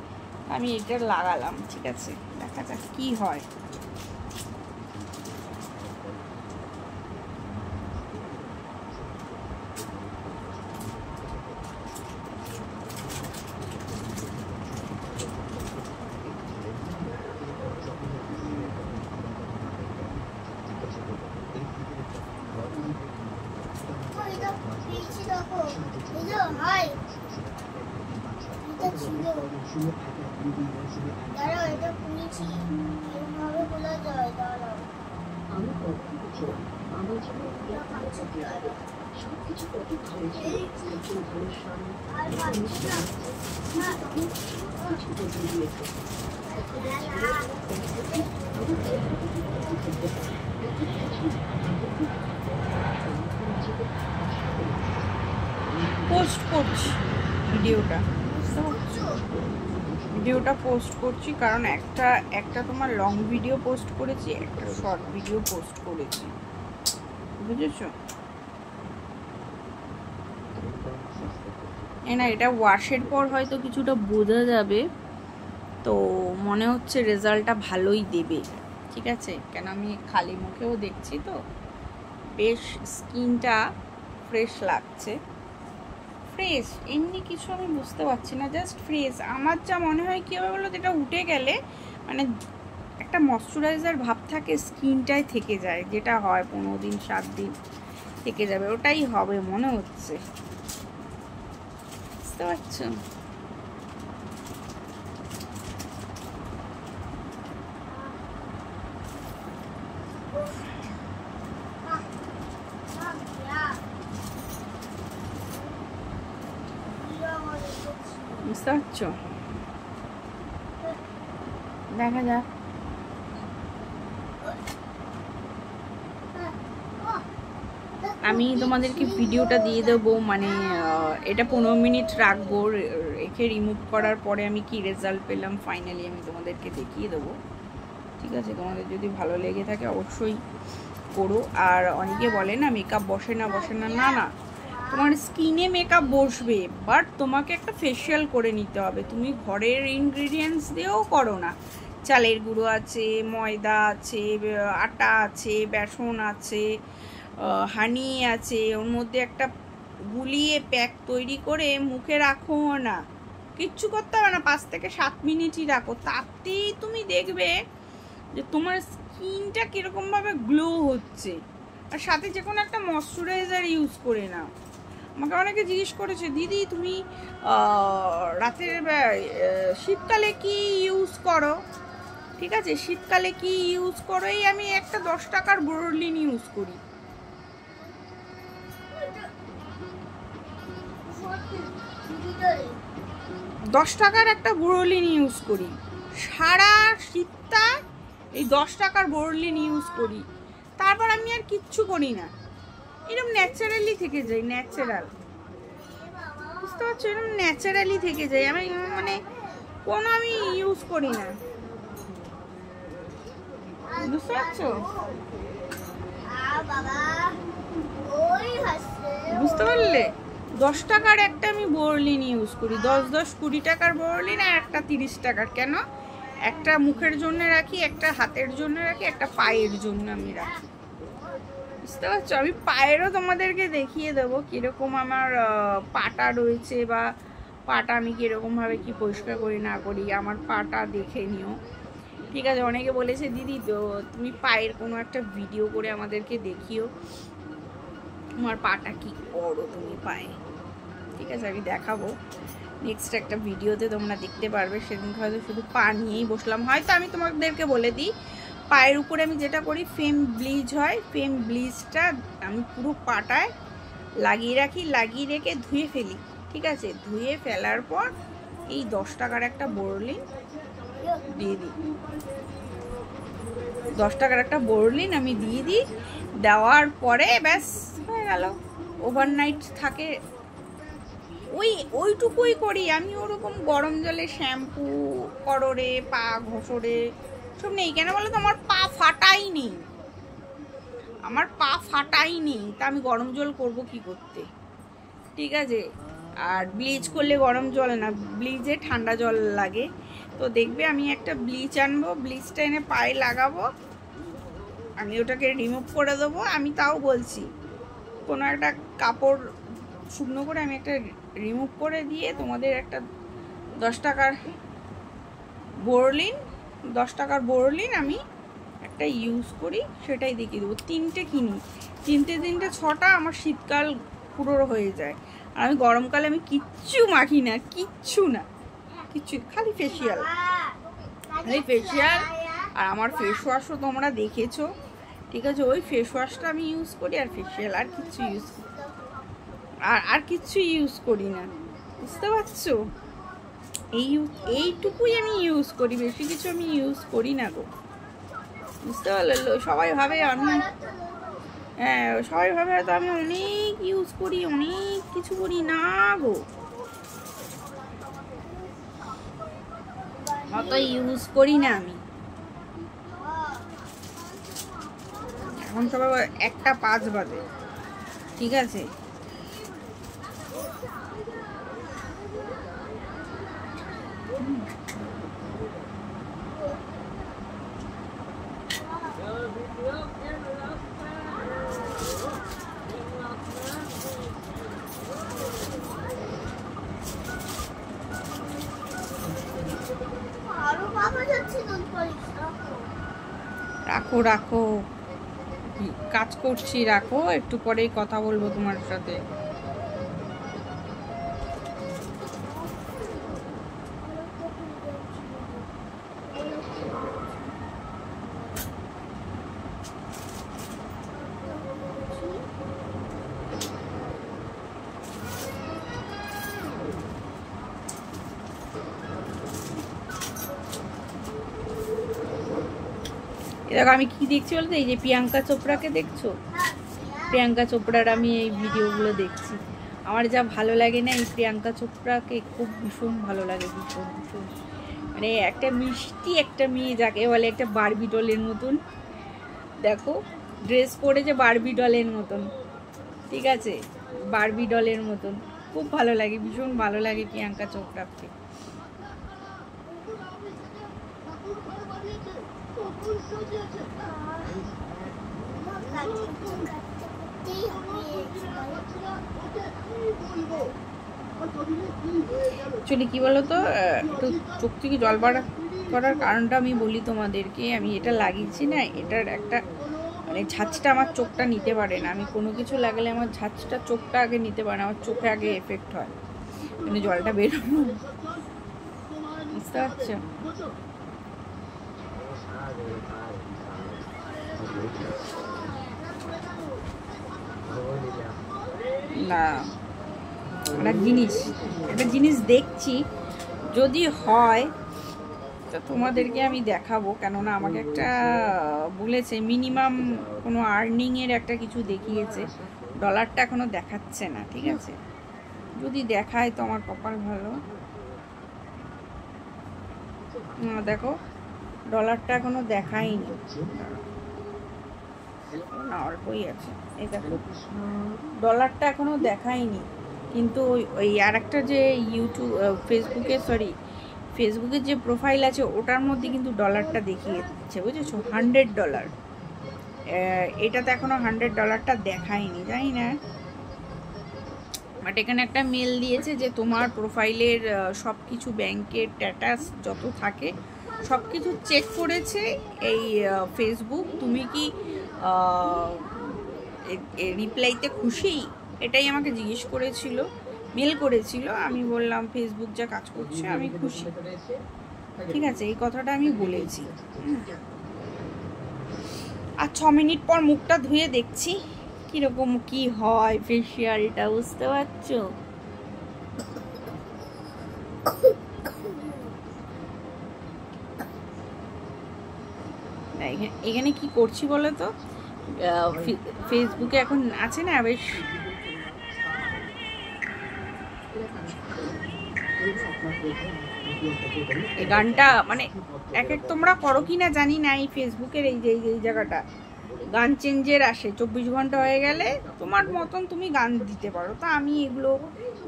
আমি এটা লাগালাম, ঠিক আছে, দেখা যাক কি হয়। পোস্ট করছি ভিডিওটা পোস্ট করছি, কারণ একটা তোমার লং ভিডিও পোস্ট করেছি, একটা শর্ট ভিডিও পোস্ট করেছি, বুঝেছো? না এটা ওয়াশের পর হয়তো কিছুটা বোঝা যাবে, তো মনে হচ্ছে রেজাল্টটা ভালোই দেবে, ঠিক আছে। কেন আমি খালি মুখেও দেখছি তো, বেশ স্কিনটা ফ্রেশ লাগছে। ফ্রেশ এমনি কিছু আমি বুঝতে পারছি না, জাস্ট ফ্রেশ। আমার যা মনে হয় কী হবে বলো, এটা উঠে গেলে মানে একটা ময়শ্চারাইজার ভাব থাকে স্কিনটায় থেকে যায়, যেটা হয় 15 দিন 7 দিন থেকে যাবে, ওটাই হবে মনে হচ্ছে, বুঝতে পারছো? বুঝতে পারছো? দেখা যাক। আমি তোমাদেরকে ভিডিওটা দিয়ে দেবো, মানে এটা 15 মিনিট রাখবো, রেখে রিমুভ করার পরে আমি কি রেজাল্ট পেলাম ফাইনালি আমি তোমাদেরকে দেখিয়ে দেবো, ঠিক আছে। তোমাদের যদি ভালো লেগে থাকে অবশ্যই করো। আর অনেকে বলে না মেকআপ বসে না, না, তোমার স্কিনে মেকআপ বসবে, বাট তোমাকে একটা ফেশিয়াল করে নিতে হবে। তুমি ঘরের ইনগ্রিডিয়েন্টস দিয়েও করো না, চালের গুঁড়ো আছে, ময়দা আছে, আটা আছে, বেসন আছে, হানি আছে, ওর মধ্যে একটা গুলিয়ে প্যাক তৈরি করে মুখে রাখো না, কিচ্ছু করতে হবে না, 5 থেকে 7 মিনিটই রাখো, তাতেই তুমি দেখবে যে তোমার স্কিনটা কীরকমভাবে গ্লো হচ্ছে। আর সাথে যে কোনো একটা ময়শ্চারাইজার ইউজ করে নাও। আমাকে অনেকে জিজ্ঞেস করেছে, দিদি তুমি রাতের শীতকালে কি ইউজ করো, ঠিক আছে, শীতকালে কি ইউজ করো? এই আমি একটা 10 টাকার বোরোলিন ইউজ করি, একটা বোরোলিন ইউজ করি, সারা শীতটা এই 10 টাকার বোরোলিন ইউজ করি, তারপর আমি আর কিচ্ছু করি না। এরকম ন্যাচারালি থেকে যাই, ন্যাচারাল, বুঝতে পারছো? এরকম ন্যাচারালি থেকে যাই আমি, মানে কোনো আমি ইউজ করি না, বুঝতে পারছো? বুঝতে পারলে? 10 টাকার একটা আমি বোরলিন ইউজ করি, 10-20 টাকার বোরলিন, আর একটা 30 টাকার। কেন? একটা মুখের জন্য রাখি, একটা হাতের জন্য রাখি, একটা পায়ের জন্য আমি রাখি। বুঝতে পারছো? আমি পায়েরও তোমাদেরকে দেখিয়ে দেবো কীরকম আমার পাটা রয়েছে, বা পাটা আমি কীরকমভাবে কি পরিষ্কার করি না করি, আমার পাটা দেখে নিও, ঠিক আছে? অনেকে বলেছে দিদি তো তুমি পায়ের কোনো একটা ভিডিও করে আমাদেরকে দেখিও, তোমার পাটা কি করো তুমি পায়ে, ঠিক আছে? আমি দেখাবো নেক্সট একটা ভিডিওতে, তোমরা দেখতে পারবে। সেদিন হয়তো শুধু পা নিয়েই বসলাম। হয়তো আমি তোমাদেরকে বলে দিই, পায়ের উপরে আমি যেটা করি, ফেম ব্লিচ হয়, ফেম ব্লিচটা আমি পুরো পাটায় লাগিয়ে রাখি, লাগিয়ে রেখে ধুয়ে ফেলি, ঠিক আছে? ধুয়ে ফেলার পর এই 10 টাকার একটা বোরলিন দিয়ে দিই, 10 টাকার একটা বোরলিন আমি দিয়ে দিই। দেওয়ার পরে ব্যাস হয়ে গেল, ওভারনাইট থাকে। ওইটুকুই করি আমি। ওরকম গরম জলে শ্যাম্পু কররে, পা ঘষরে সব নেই। কেন বলো তো? আমার পা ফাটাই নেই, আমার পা ফাটাই নেই, তা আমি গরম জল করবো কি করতে, ঠিক আছে? আর ব্লিচ করলে গরম জল না, ব্লিচে ঠান্ডা জল লাগে। তো দেখবে আমি একটা ব্লিচ আনবো, ব্লিচটা এনে পায়ে লাগাবো, আমি ওটাকে রিমুভ করে দেবো। আমি তাও বলছি, কোনো একটা কাপড় শুকনো করে আমি একটা রিমুভ করে দিয়ে তোমাদের একটা 10 টাকার বোরলিন, 10 টাকার বোরলিন আমি একটা ইউজ করি, সেটাই দেখিয়ে দেবো। 3টে কিনি, 3টে 6টা আমার শীতকাল পুরো হয়ে যায়। আর আমি গরমকালে আমি কিচ্ছু মাখি না, কিচ্ছু না, কিচ্ছু, খালি ফেসিয়াল, খালি ফেসিয়াল। আর আমার ফেস ওয়াশও তোমরা দেখেছো, ঠিক আছে? ওই ফেস ওয়াশটা আমি ইউজ করি, আর ফেসিয়াল, আর কিচ্ছু ইউজ করি, আর কিচ্ছু ইউজ করি না। বুঝতে পারছো? এইটুকুই আমি ইউজ করি, বেশি কিছু আমি ইউজ করি না গো। বুঝতে পারলে? সবাই ভাবে আমি, হ্যাঁ সবাই ভাবে হয়তো আমি অনেক ইউজ করি, অনেক কিছু করি, না গো, অত ইউজ করি না আমি। এখন সবাই 1টা 5 বাজে, ঠিক আছে? রাখো রাখো, কাজ করছি, রাখো, একটু পরেই কথা বলবো তোমার সাথে। দেখো আমি কি দেখছি বলতে, এই যে প্রিয়াঙ্কা চোপড়াকে দেখছো, প্রিয়াঙ্কা চোপড়ার আমি এই ভিডিওগুলো দেখছি। আমার যা ভালো লাগে না, এই প্রিয়াঙ্কা চোপড়াকে খুব ভীষণ ভালো লাগে, ভীষণ ভীষণ। মানে একটা মিষ্টি একটা মেয়ে, যাকে বলে একটা বারবি ডলের মতন। দেখো ড্রেস পরেছে বারবি ডলের মতন, ঠিক আছে? বারবি ডলের মতন, খুব ভালো লাগে, ভীষণ ভালো লাগে প্রিয়াঙ্কা চোপড়াকে। অ্যাকচুয়ালি কী বলো তো, একটু চোখ থেকে জল বার করার কারণটা আমি বলি তোমাদেরকে। আমি এটা লাগিয়েছি না, এটার একটা মানে ঝাঁচটা আমার চোখটা নিতে পারে না। আমি কোনো কিছু লাগালে আমার ঝাঁচটা চোখটা আগে নিতে পারে না, আমার চোখে আগে এফেক্ট হয়, মানে জলটা বেরোনো। বুঝতে পারছো? না, একটা জিনিস দেখছি, যদি হয় তো তোমাদেরকে আমি দেখাবো। কেননা আমাকে একটা বলেছে মিনিমাম কোনো আর্নিংয়ের একটা কিছু দেখিয়েছে, ডলারটা এখনো দেখাচ্ছে না, ঠিক আছে? যদি দেখায় তো আমার কপাল ভালো। দেখো ডলারটা এখনো দেখায়নি, না অল্পই আছে। এই দেখো ডলারটা এখনো দেখায়নি, কিন্তু ওই আর একটা যে ইউটিউব ফেসবুকের যে প্রোফাইল আছে ওটার মধ্যে কিন্তু ডলারটা দেখিয়ে দিচ্ছে, বুঝেছো, $100। এটাতে এখনো $100টা দেখায়নি, জানি না। বাট এখানে একটা মেল দিয়েছে যে তোমার প্রোফাইলের সব কিছু ব্যাংকের স্ট্যাটাস যত থাকে সব কিছু চেক করেছে এই ফেসবুক। তুমি কি রিপ্লাইতে খুশি? এটাই আমাকে জিজ্ঞেস করেছিল, মেল করেছিল। আমি বললাম ফেসবুক যা কাজ করছে আমি খুশি। ঠিক আছে, এই কথাটা আমি বলেছি। আর 6 মিনিট পর মুখটা ধুয়ে দেখছি কিরকম কি হয় ফেসিয়ালটা, বুঝতে পারছো? এখানে কি করছি বলো তো, ফেসবুকে এখন আছে না বেশ এই গানটা, মানে এক তোমরা করো কি না জানি না, এই ফেসবুকের এই যে এই জায়গাটা গান চেঞ্জের আসে 24 ঘন্টা হয়ে গেলে তোমার মতন তুমি গান দিতে পারো। তা আমি এগুলো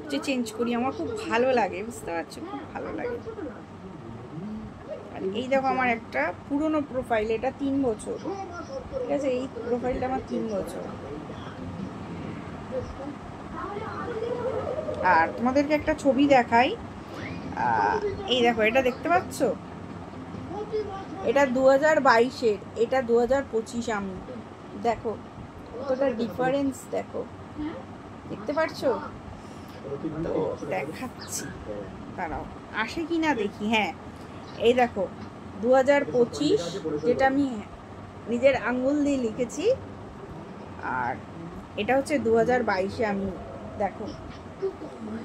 যে চেঞ্জ করি, আমার খুব ভালো লাগে, বুঝতে পারছো, খুব ভালো লাগে। আর এই দেখো আমার একটা পুরনো প্রোফাইল, এটা 3 বছর, ঠিক আছে, এই প্রোফাইলটা আমার 3 বছর। আর তোমাদেরকে একটা ছবি দেখাই, এই দেখো এটা দেখতে পাচ্ছ, এটা 2022-এর, এটা 2025 আমি, দেখো কতটা ডিফারেন্স, দেখো দেখতে পাচ্ছ? তো দেখাচ্ছি, দাঁড়াও আসে কি না দেখি। হ্যাঁ এই দেখো 2025, যেটা আমি নিজের আঙ্গুল দিয়ে লিখেছি, আর এটা হচ্ছে 2022-এ আমি, দেখো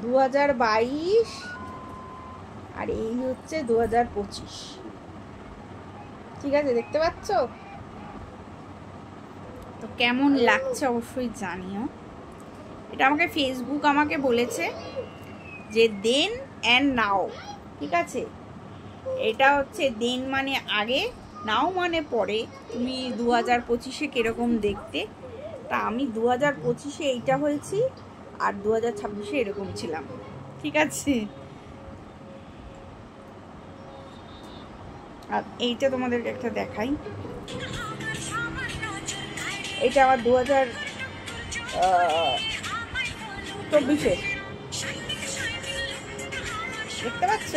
2022, আর এই হচ্ছে 2025। ঠিক আছে, দেখতে পাচ্ছ? তো কেমন লাগছে অবশ্যই জানিও। এটা আমাকে ফেসবুক আমাকে বলেছে যে দেন অ্যান্ড নাও, ঠিক আছে? এটা হচ্ছে দেন মানে আগে, নাও মানে পরে, তুমি 2025-এ কিরকম দেখতে। তা আমি 2025-এ এইটা হয়েছি, আর 2026-এ এরকম ছিলাম, ঠিক আছে? আর এইটা তোমাদেরকে একটা দেখাই, এটা আমার 2024-এ, দেখতে পাচ্ছ?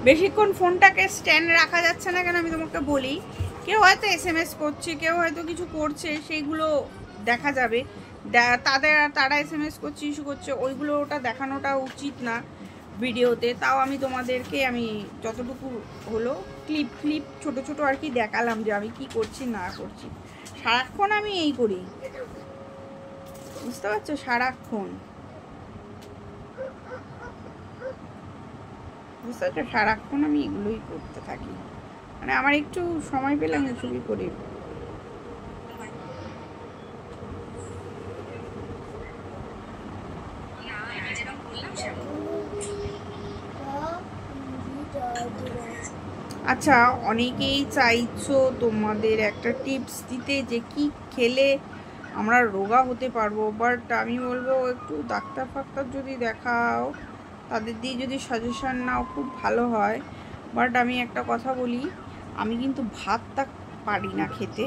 বেশিক্ষণ ফোনটাকে স্ট্যান্ড রাখা যাচ্ছে না, কেন আমি তোমাকে বলি, কেউ হয়তো SMS করছে, কেউ হয়তো কিছু করছে, সেইগুলো দেখা যাবে, তারা SMS করছে, ইস্যু করছে, ওইগুলো ওটা দেখানোটা উচিত না ভিডিওতে। তাও আমি তোমাদেরকে আমি যতটুকু হলো ক্লিপ ছোট ছোট আর কি দেখালাম যে আমি কি করছি না করছি। সারাক্ষণ আমি এই করি, বুঝতে পারছো, সারাক্ষণ, বুঝতে পারছো, সারাক্ষণ আমি এগুলোই করতে থাকি। মানে আমার একটু সময় পেলে আমি এসবই করি। আচ্ছা, অনেকেই চাইছো তোমাদের একটা টিপস দিতে যে কি খেলে আমরা রোগা হতে পারবো, বাট আমি বলবো একটু ডাক্তার ফাক্তার যদি দেখাও, তাদের দিয়ে যদি সাজেশন নাও খুব ভালো হয়। বাট আমি একটা কথা বলি, আমি কিন্তু ভাতটা পারি না খেতে,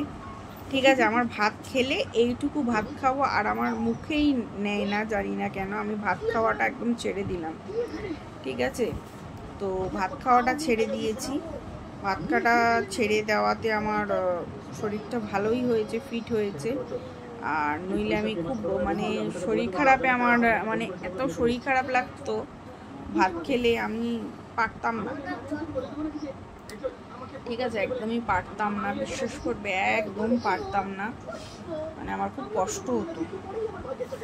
ঠিক আছে? আমার ভাত খেলে এইটুকু ভাত খাবো, আর আমার মুখেই নেয় না, জানি না কেন। আমি ভাত খাওয়াটা একদম ছেড়ে দিলাম, ঠিক আছে? তো ভাত খাওয়াটা ছেড়ে দিয়েছি। ভাত খাওয়াটা ছেড়ে দেওয়াতে আমার শরীরটা ভালোই হয়েছে, ফিট হয়েছে। আর নইলে আমি খুব মানে শরীর খারাপে আমার মানে এত শরীর খারাপ লাগতো, ভাত খেলে আমি পারতাম না, ঠিক আছে? একদমই পারতাম না, বিশ্বাস করবে, একদম পারতাম না। মানে আমার খুব কষ্ট হতো,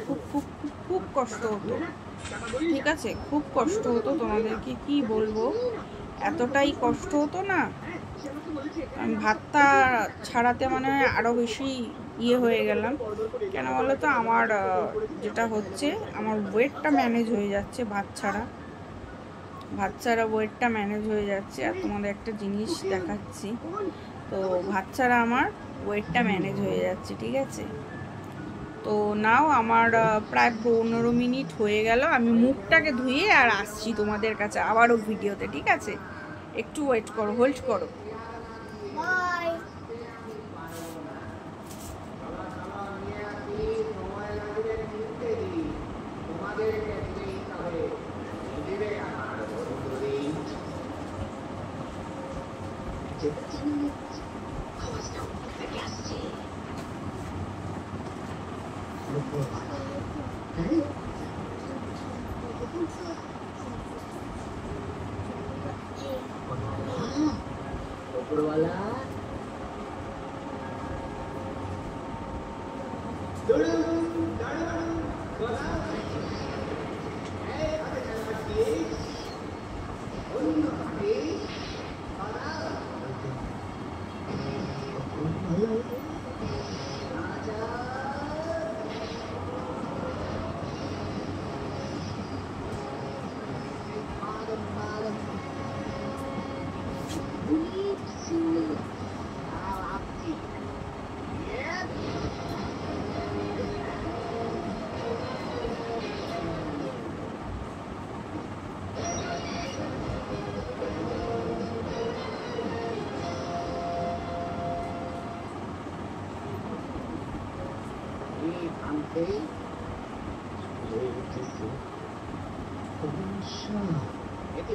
খুব খুব খুব কষ্ট হতো, ঠিক আছে? খুব কষ্ট হতো, তোমাদেরকে কি বলবো, এতটাই কষ্ট হতো না। আমি ভাতটা ছাড়াতে মানে আরও বেশি ইয়ে হয়ে গেলাম। কেন বলো তো, আমার যেটা হচ্ছে, আমার ওয়েটটা ম্যানেজ হয়ে যাচ্ছে ভাত ছাড়া, বাচ্চারা ওয়েটটা ম্যানেজ হয়ে যাচ্ছে। আর তোমাদের একটা জিনিস দেখাচ্ছি, তো বাচ্চারা আমার ওয়েটটা ম্যানেজ হয়ে যাচ্ছে, ঠিক আছে। তো নাও আমার প্রায় 15 মিনিট হয়ে গেল, আমি মুখটাকে ধুয়ে আর আসছি তোমাদের কাছে আবারও ভিডিওতে, ঠিক আছে। একটু ওয়েট করো, হোল্ড করো। বাই। ऊपरवाला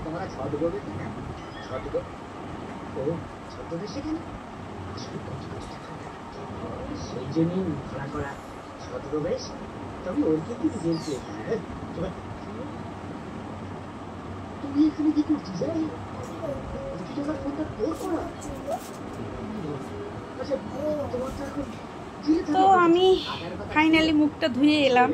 তোমরা ছদ্মবেশ না, ছদ্মবেশ সেখানে সেই জন্যই ভাড়া করা ছদ্মবেশ। তবে ওর কিন্তু বলছি তুমি এখানে কি করছিস? তোমার ফোনটা তোর করা? আচ্ছা তোমার তো এখন তো আমি ফাইনালি মুখটা ধুয়ে এলাম।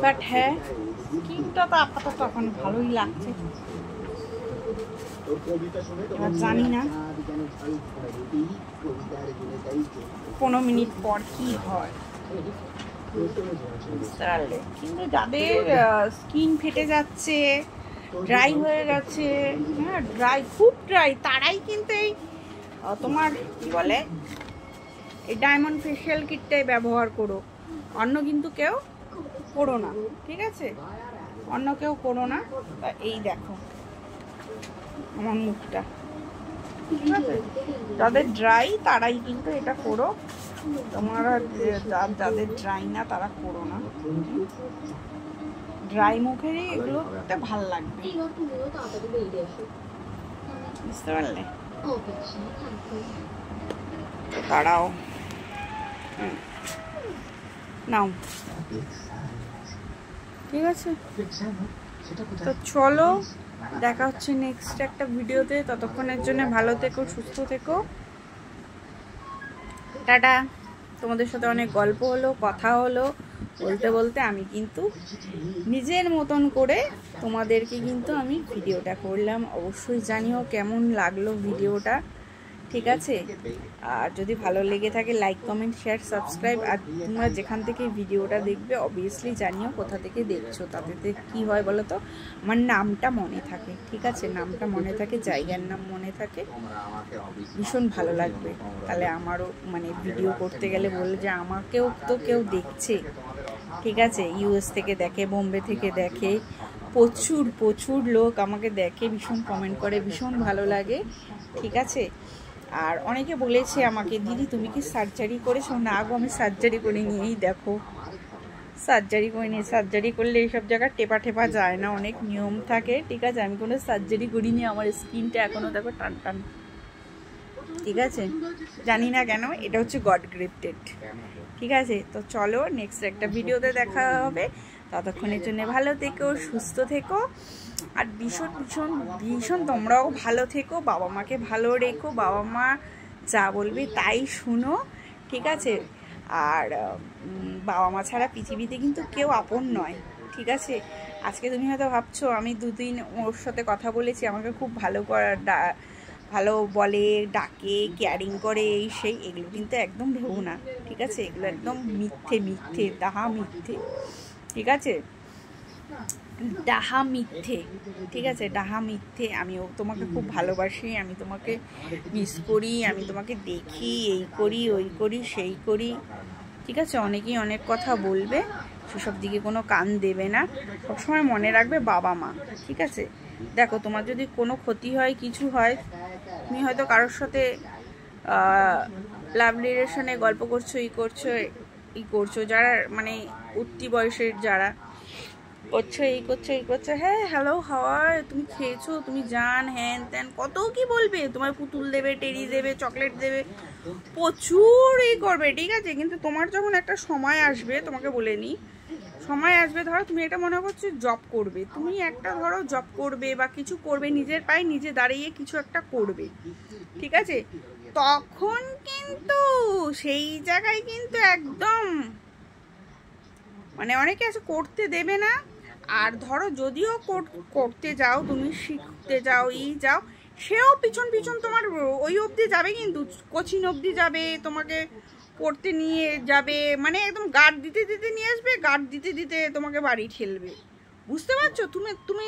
বাট হ্যাঁ, স্কিনটা তো আপাতত এখন ভালোই লাগছে। এবার জানি না 15 মিনিট পর কি হয়, কিন্তু যাদের স্কিন ফেটে যাচ্ছে, ড্রাই হয়ে গেছে, হ্যাঁ ড্রাই, খুব ড্রাই, তারাই কিন্তু এই তোমার কি বলে এই ডায়মন্ড ফেশিয়াল কিটটাই ব্যবহার করো। অন্য কিন্তু কেউ করো না, ঠিক আছে, অন্য কেউ করো না। এই দেখো আমার মুখটা, ঠিক আছে। যাদের ড্রাই তারাই কিন্তু এটা করো, তোমরা যাদের ড্রাই না তারা করো না। ড্রাই মুখেরই এগুলোতে ভাল লাগবে, বুঝতে পারলে। তারাও নাও, ঠিক আছে। তো চলো, দেখা হচ্ছে নেক্সট একটা ভিডিওতে। ততক্ষণের জন্য ভালো থেকো, সুস্থ থেকো, টাটা। তোমাদের সাথে অনেক গল্প হলো, কথা হলো, বলতে বলতে আমি কিন্তু নিজের মতন করে তোমাদেরকে কিন্তু আমি ভিডিওটা করলাম। অবশ্যই জানিও কেমন লাগলো ভিডিওটা, ঠিক আছে। আর যদি ভালো লেগে থাকে লাইক, কমেন্ট, শেয়ার, সাবস্ক্রাইব। আর তোমরা যেখান থেকে ভিডিওটা দেখবে অবভিয়াসলি জানিও কোথা থেকে দেখছো। তাতে কি হয় বলো তো, আমার নামটা মনে থাকে, ঠিক আছে, নামটা মনে থাকে, জায়গার নাম মনে থাকে, ভীষণ ভালো লাগবে। তাহলে আমারও মানে ভিডিও করতে গেলে বলে যে আমাকেও তো কেউ দেখছে, ঠিক আছে। ইউএস থেকে দেখে, বোম্বে থেকে দেখে, প্রচুর প্রচুর লোক আমাকে দেখে, ভীষণ কমেন্ট করে, ভীষণ ভালো লাগে, ঠিক আছে। আর অনেকে বলেছে আমাকে, দিদি তুমি কি সার্জারি করেছো? না গো, আমি সার্জারি করিনি। এই দেখো, সার্জারি করিনি। সার্জারি করলে এইসব জায়গায় টেপা টেপা যায় না, অনেক নিয়ম থাকে, ঠিক আছে। আমি কোনো সার্জারি করিনি, আমার স্কিনটা এখনও দেখো টান টান, ঠিক আছে। জানি না কেন, এটা হচ্ছে গড গিফটেড, ঠিক আছে। তো চলো নেক্সট একটা ভিডিওতে দেখা হবে। ততক্ষণের জন্য ভালো থেকো, সুস্থ থেকো, আর ভীষণ ভীষণ ভীষণ তোমরাও ভালো থেকো। বাবা মাকে ভালো রেখো, বাবা মা যা বলবে তাই শুনো, ঠিক আছে। আর বাবা মা ছাড়া পৃথিবীতে কিন্তু কেউ আপন নয়, ঠিক আছে। আজকে তুমি হয়তো ভাবছো আমি দুদিন ওর সাথে কথা বলেছি, আমাকে খুব ভালো বলে, ডাকে, কেয়ারিং করে, এই সেই, এগুলো কিন্তু একদম ভেবো না, ঠিক আছে? এগুলো একদম মিথ্যে মিথ্যে, ডাহা মিথ্যে, ঠিক আছে? ডাহা মিথ্যে, ঠিক আছে? ডাহা মিথ্যে। আমিও তোমাকে খুব ভালোবাসি, আমি তোমাকে মিস করি, আমি তোমাকে দেখি, এই করি, ওই করি, সেই করি, ঠিক আছে? অনেকেই অনেক কথা বলবে, সেসব দিকে কোনো কান দেবে না। সবসময় মনে রাখবে বাবা মা, ঠিক আছে? দেখো, তোমার যদি কোনো ক্ষতি হয়, কিছু হয়, তুমি হয়তো কারোর সাথে লাভ রিলেশনে গল্প করছো, ই করছো, যারা মানে উঠতি বয়সের যারা করছো, এই করছো, হ্যাঁ হ্যালো হাওয়ার, তুমি খেয়েছো, তুমি জান, হ্যান ত্যান, কত কি বলবে, তোমার পুতুল দেবে, টেরি দেবে, চকলেট দেবে, প্রচুর করবে, ঠিক আছে? কিন্তু তোমার যখন একটা সময় আসবে, তোমাকে বলে নি, সময় আসবে, ধরো তুমি এটা মনে করছো জব করবে, তুমি একটা ধরো জব করবে বা কিছু করবে, নিজের পায়ে নিজে দাঁড়িয়ে কিছু একটা করবে, ঠিক আছে? তখন কিন্তু সেই জায়গায় কিন্তু একদম মানে অনেকে আছে করতে দেবে না। আর ধরো যদিও করতে যাও, তুমি শিখতে যাও, যাও, সেও পিছন পিছন তোমার ওই অবধি যাবে, কিন্তু কোচিং অবধি যাবে, তোমাকে পড়তে নিয়ে যাবে, মানে একদম গার্ড দিতে দিতে নিয়ে আসবে, গার্ড দিতে দিতে তোমাকে বাড়ি ঠেলবে, বুঝতে পারছো? তুমি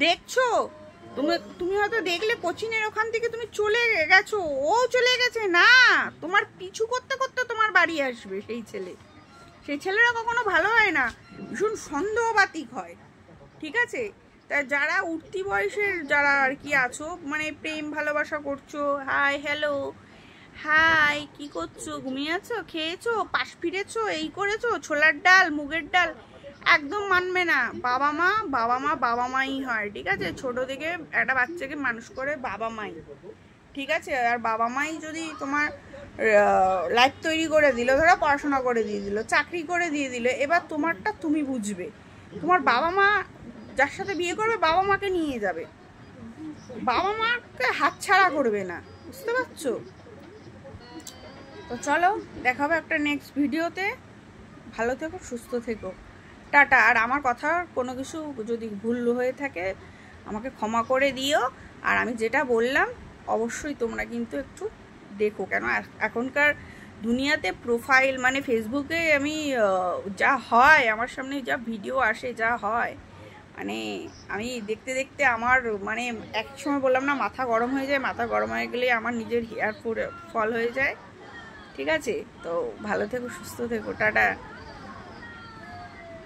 দেখছো, তুমি হয়তো দেখলে কোচিংয়ের ওখান থেকে তুমি চলে গেছো, ও চলে গেছে না, তোমার পিছু করতে করতে তোমার বাড়ি আসবে সেই ছেলে। সেই ছেলেরা কখনো ভালো হয় না, ভীষণ সন্দেহবাতিক হয়, ঠিক আছে? তাই যারা উঠতি বয়সের যারা আর কি আছো, মানে প্রেম ভালোবাসা করছো, হাই হ্যালো, হাই কি করছো, ঘুমিয়ে আছো, খেয়েছো, পাশ ফিরেছো, এই করেছো, ছোলার ডাল, মুগের ডাল, একদম মানবে না। বাবা মাই হয়, ঠিক আছে? ছোট থেকে একটা বাচ্চাকে মানুষ করে বাবা মাই, ঠিক আছে? আর বাবা মাই যদি তোমার লাইফ তৈরি করে দিল, ধরো পড়াশোনা করে দিয়ে দিল, চাকরি করে দিয়ে দিল, এবার তোমারটা তুমি বুঝবে। তোমার বাবা মা যার সাথে বিয়ে করবে, বাবা মাকে নিয়ে যাবে, বাবা মাকে হাতছাড়া করবে না, বুঝতে পারছো? তো চলো, দেখা হবে একটা নেক্সট ভিডিওতে। ভালো থেকো, সুস্থ থেকো, টাটা। আর আমার কথা কোনো কিছু যদি ভুল হয়ে থাকে আমাকে ক্ষমা করে দিও। আর আমি যেটা বললাম অবশ্যই তোমরা কিন্তু একটু দেখো, কেন এখনকার দুনিয়াতে প্রোফাইল মানে ফেসবুকে আমি যা হয়, আমার সামনে যা ভিডিও আসে, যা হয়, মানে আমি দেখতে দেখতে আমার মানে এক সময় বললাম না, মাথা গরম হয়ে যায়, মাথা গরম হয়ে গেলে আমার নিজের হেয়ার ফল হয়ে যায়, ঠিক আছে? তো ভালো থেকো, সুস্থ থেকো, টাটা।